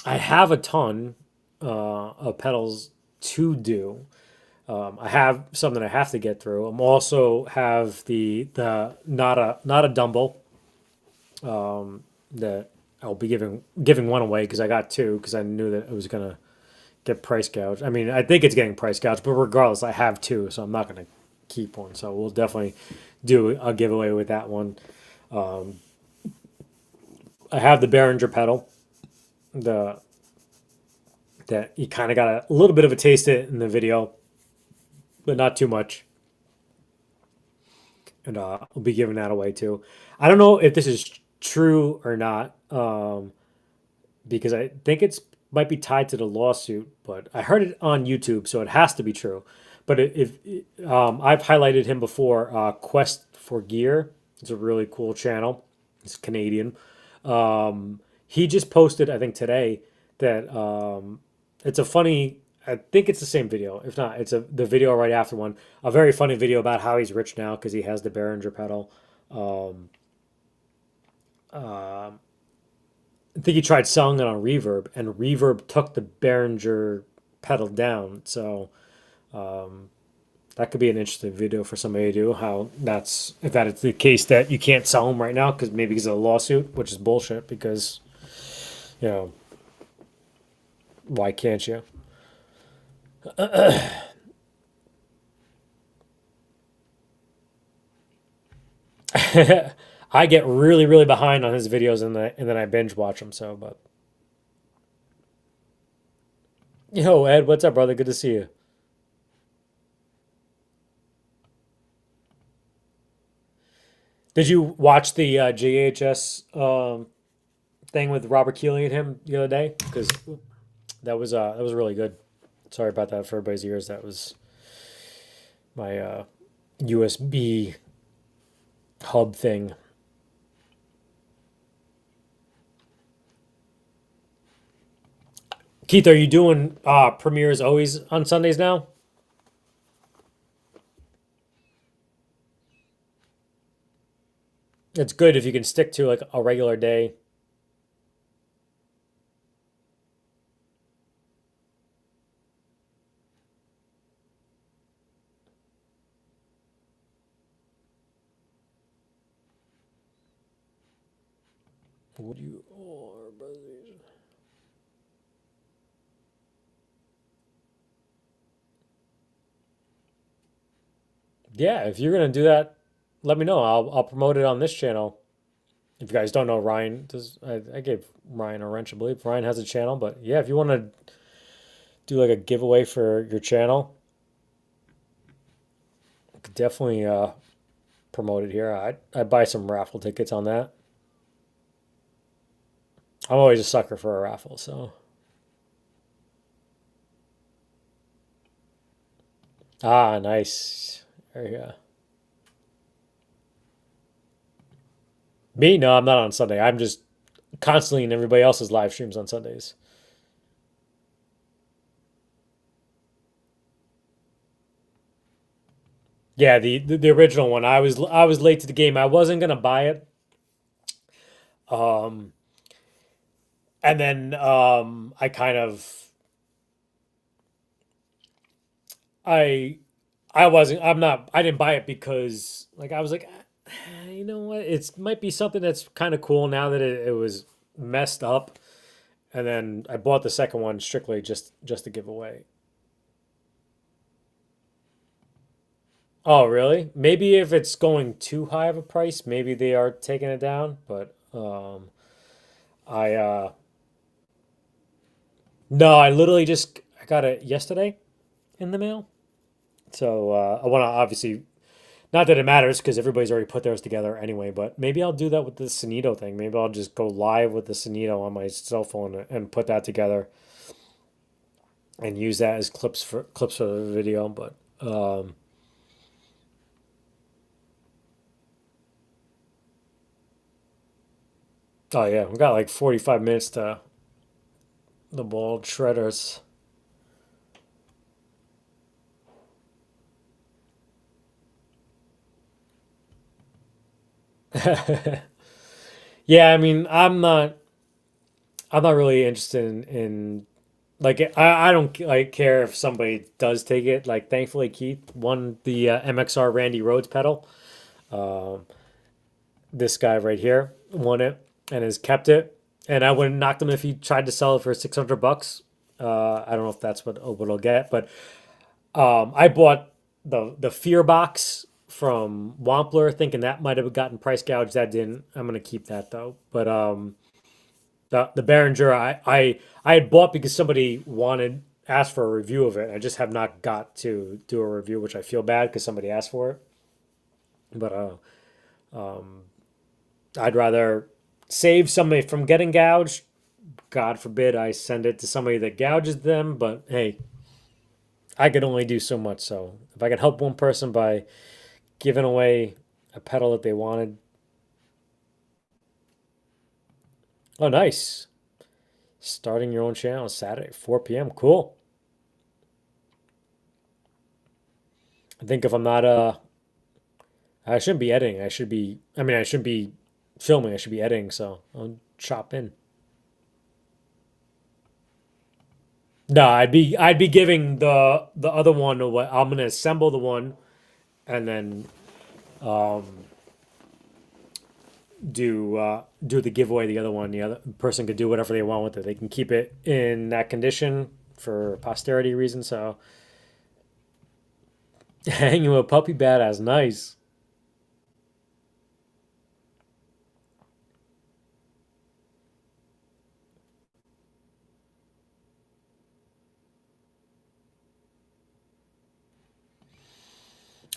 I have a ton of pedals to do. I have some that I have to get through. I'm also have the not a Dumble that I'll be giving one away because I got two because I knew that it was gonna get price gouged. I mean, I think it's getting price gouged, but regardless, I have two, so I'm not gonna keep one. So we'll definitely do a giveaway with that one. I have the Behringer pedal, the that you kind of got a little bit of a taste it in the video, but not too much. And we'll be giving that away too. I don't know if this is true or not, because I think it's might be tied to the lawsuit, but I heard it on YouTube, so it has to be true. But if I've highlighted him before, Quest for Gear. It's a really cool channel. It's Canadian. He just posted, I think today, that it's a funny. I think it's the same video. If not, it's the video right after one. A very funny video about how he's rich now because he has the Behringer pedal. I think he tried selling it on Reverb, and Reverb took the Behringer pedal down. So that could be an interesting video for somebody to do. How that's if that is the case that you can't sell them right now because maybe because of a lawsuit, which is bullshit. Because you know Why can't you? I get really, really behind on his videos and then I binge watch them. So, but yo, Ed, what's up, brother? Good to see you. Did you watch the JHS thing with Robert Keeley and him the other day? Because that was really good. Sorry about that for everybody's ears. That was my USB hub thing. Keith, are you doing premieres always on Sundays now? It's good if you can stick to like a regular day. What you are, brothers. Yeah, if you're gonna do that, let me know. I'll promote it on this channel. If you guys don't know, Ryan does. I gave Ryan a wrench, I believe. Ryan has a channel, but yeah, if you want to do like a giveaway for your channel, I could definitely promote it here. I'd buy some raffle tickets on that. I'm always a sucker for a raffle, so. Ah, nice. There you go. Me? No, I'm not on Sunday. I'm just constantly in everybody else's live streams on Sundays. Yeah, the original one. I was late to the game. I wasn't gonna buy it. Um, and then I kind of I I wasn't. I'm not. I didn't buy it because like I was like, you know what? It might be something that's kind of cool now that it was messed up. And then I bought the second one strictly just to give away. Oh, really? Maybe if it's going too high of a price, maybe they are taking it down. But I no, I literally just I got it yesterday in the mail. So I want to obviously not that it matters because everybody's already put theirs together anyway. But maybe I'll do that with the Sonito thing. Maybe I'll just go live with the Sonito on my cell phone and put that together and use that as clips for the video. But oh yeah, we got like 45 minutes to the ball shredders. Yeah, I mean, I'm not really interested in like I don't like care if somebody does take it. Like thankfully Keith won the MXR Randy Rhodes pedal. Um, this guy right here won it and has kept it. And I wouldn't knock him if he tried to sell it for $600. I don't know if that's what he'll get, but I bought the Fear box from Wampler, thinking that might have gotten price gouged. That didn't. I'm gonna keep that though. But the Behringer I had bought because somebody asked for a review of it. I just have not got to do a review, which I feel bad because somebody asked for it. But I'd rather save somebody from getting gouged. God forbid I send it to somebody that gouges them. But hey, I could only do so much. So if I can help one person by giving away a pedal that they wanted. Oh, nice. Starting your own channel Saturday, 4 p.m. Cool. I think if I'm not I shouldn't be editing. I shouldn't be filming. I should be editing, so I'll chop in. No, I'd be giving the other one away. I'm gonna assemble the one and then um do the giveaway. The other one, the other person could do whatever they want with it. They can keep it in that condition for posterity reasons. So hanging with a puppy badass, nice.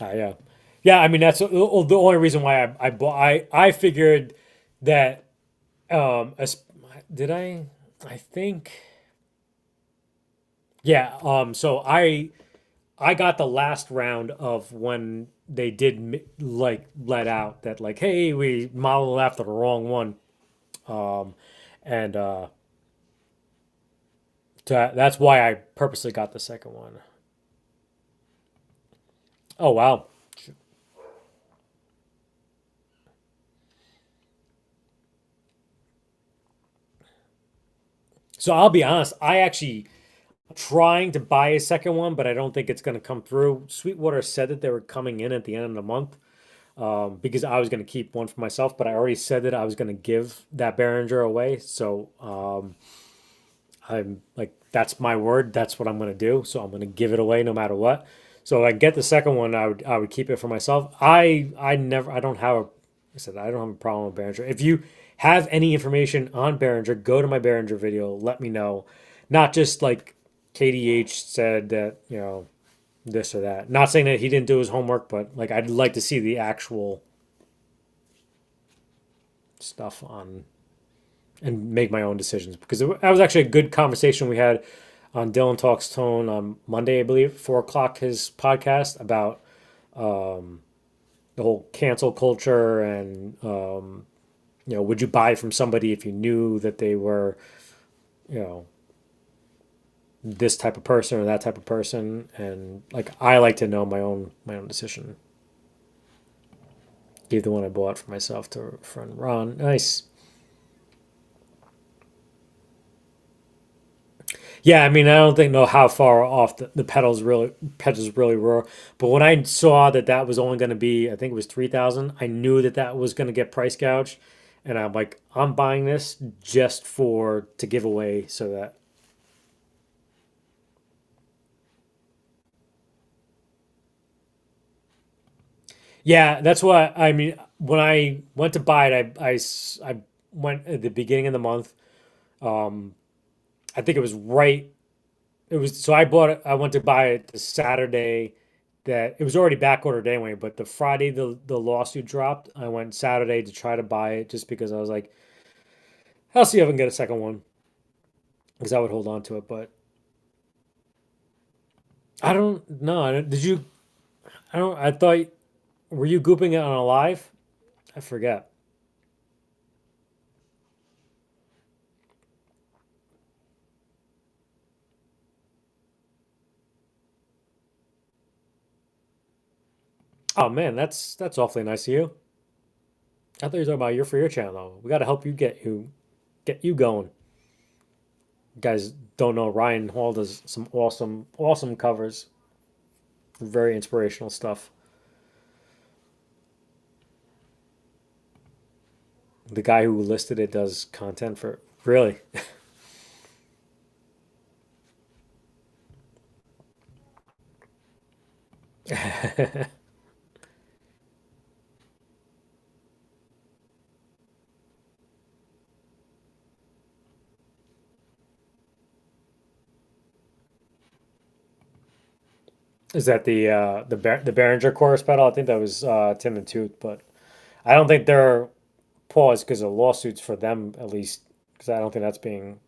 Yeah, yeah. I mean, that's the only reason why I bought. I figured that did I think yeah. So I got the last round of when they did like let out that like, hey, we modeled after the wrong one. Um, and that's why I purposely got the second one. Oh wow. So I'll be honest, I actually trying to buy a second one, but I don't think it's going to come through. Sweetwater said that they were coming in at the end of the month, because I was going to keep one for myself, but I already said that I was going to give that Behringer away. So I'm like, that's my word. That's what I'm going to do. So I'm going to give it away no matter what. So if I get the second one, I would keep it for myself. I don't have I said I don't have a problem with Behringer. If you have any information on Behringer, go to my Behringer video. Let me know. Not just like KDH said that, this or that. Not saying that he didn't do his homework, but like I'd like to see the actual stuff on and make my own decisions, because that was actually a good conversation we had on Dylan Talks Tone on Monday, I believe, 4 o'clock, his podcast about the whole cancel culture and would you buy from somebody if you knew that they were you know this type of person or that type of person, and like I like to know my own decision. Gave the one I bought for myself to a friend Ron. Nice. Yeah, I mean, I don't think know how far off the pedals really were, but when I saw that that was only going to be, I think it was 3,000, I knew that that was going to get price gouged, and I'm like, I'm buying this just for to give away, so that yeah, that's what I mean. When I went to buy it, I went at the beginning of the month. Um, I think it was right. It was so I bought it. I went to buy it the Saturday that it was already back ordered anyway. But the Friday the lawsuit dropped, I went Saturday to try to buy it just because I was like, I'll see if I can get a second one because I would hold on to it. But I don't know. Did you? I don't. I thought were you gooping it on a live? I forget. Oh man, that's awfully nice of you. I thought you were talking about your for your channel. We got to help you going. You guys don't know Ryan Hall does some awesome covers, very inspirational stuff. The guy who listed it does content for really. Is that the Behringer chorus pedal? I think that was Tim and Tooth, but I don't think they're paused because of lawsuits for them at least, because I don't think that's being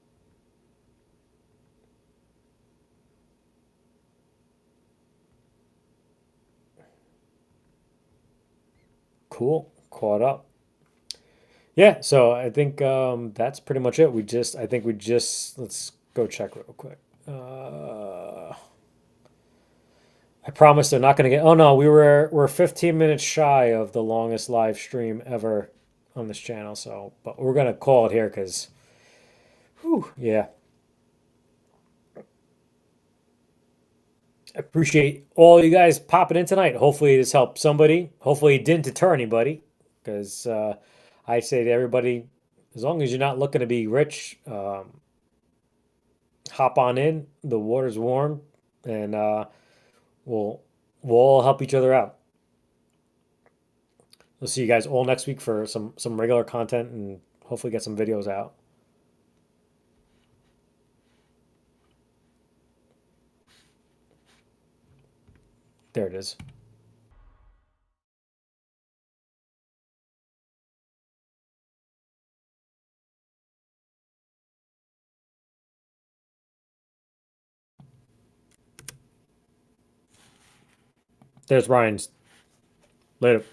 cool caught up. Yeah, so I think that's pretty much it. I think we just let's go check real quick. I promise they're not going to get. Oh no, we're 15 minutes shy of the longest live stream ever on this channel. So, but we're gonna call it here because, yeah. I appreciate all you guys popping in tonight. Hopefully this helped somebody. Hopefully it didn't deter anybody, because I say to everybody, as long as you're not looking to be rich, hop on in. The water's warm, and we'll we'll all help each other out. We'll see you guys all next week for some regular content and hopefully get some videos out. There it is. There's Ryan's. Later.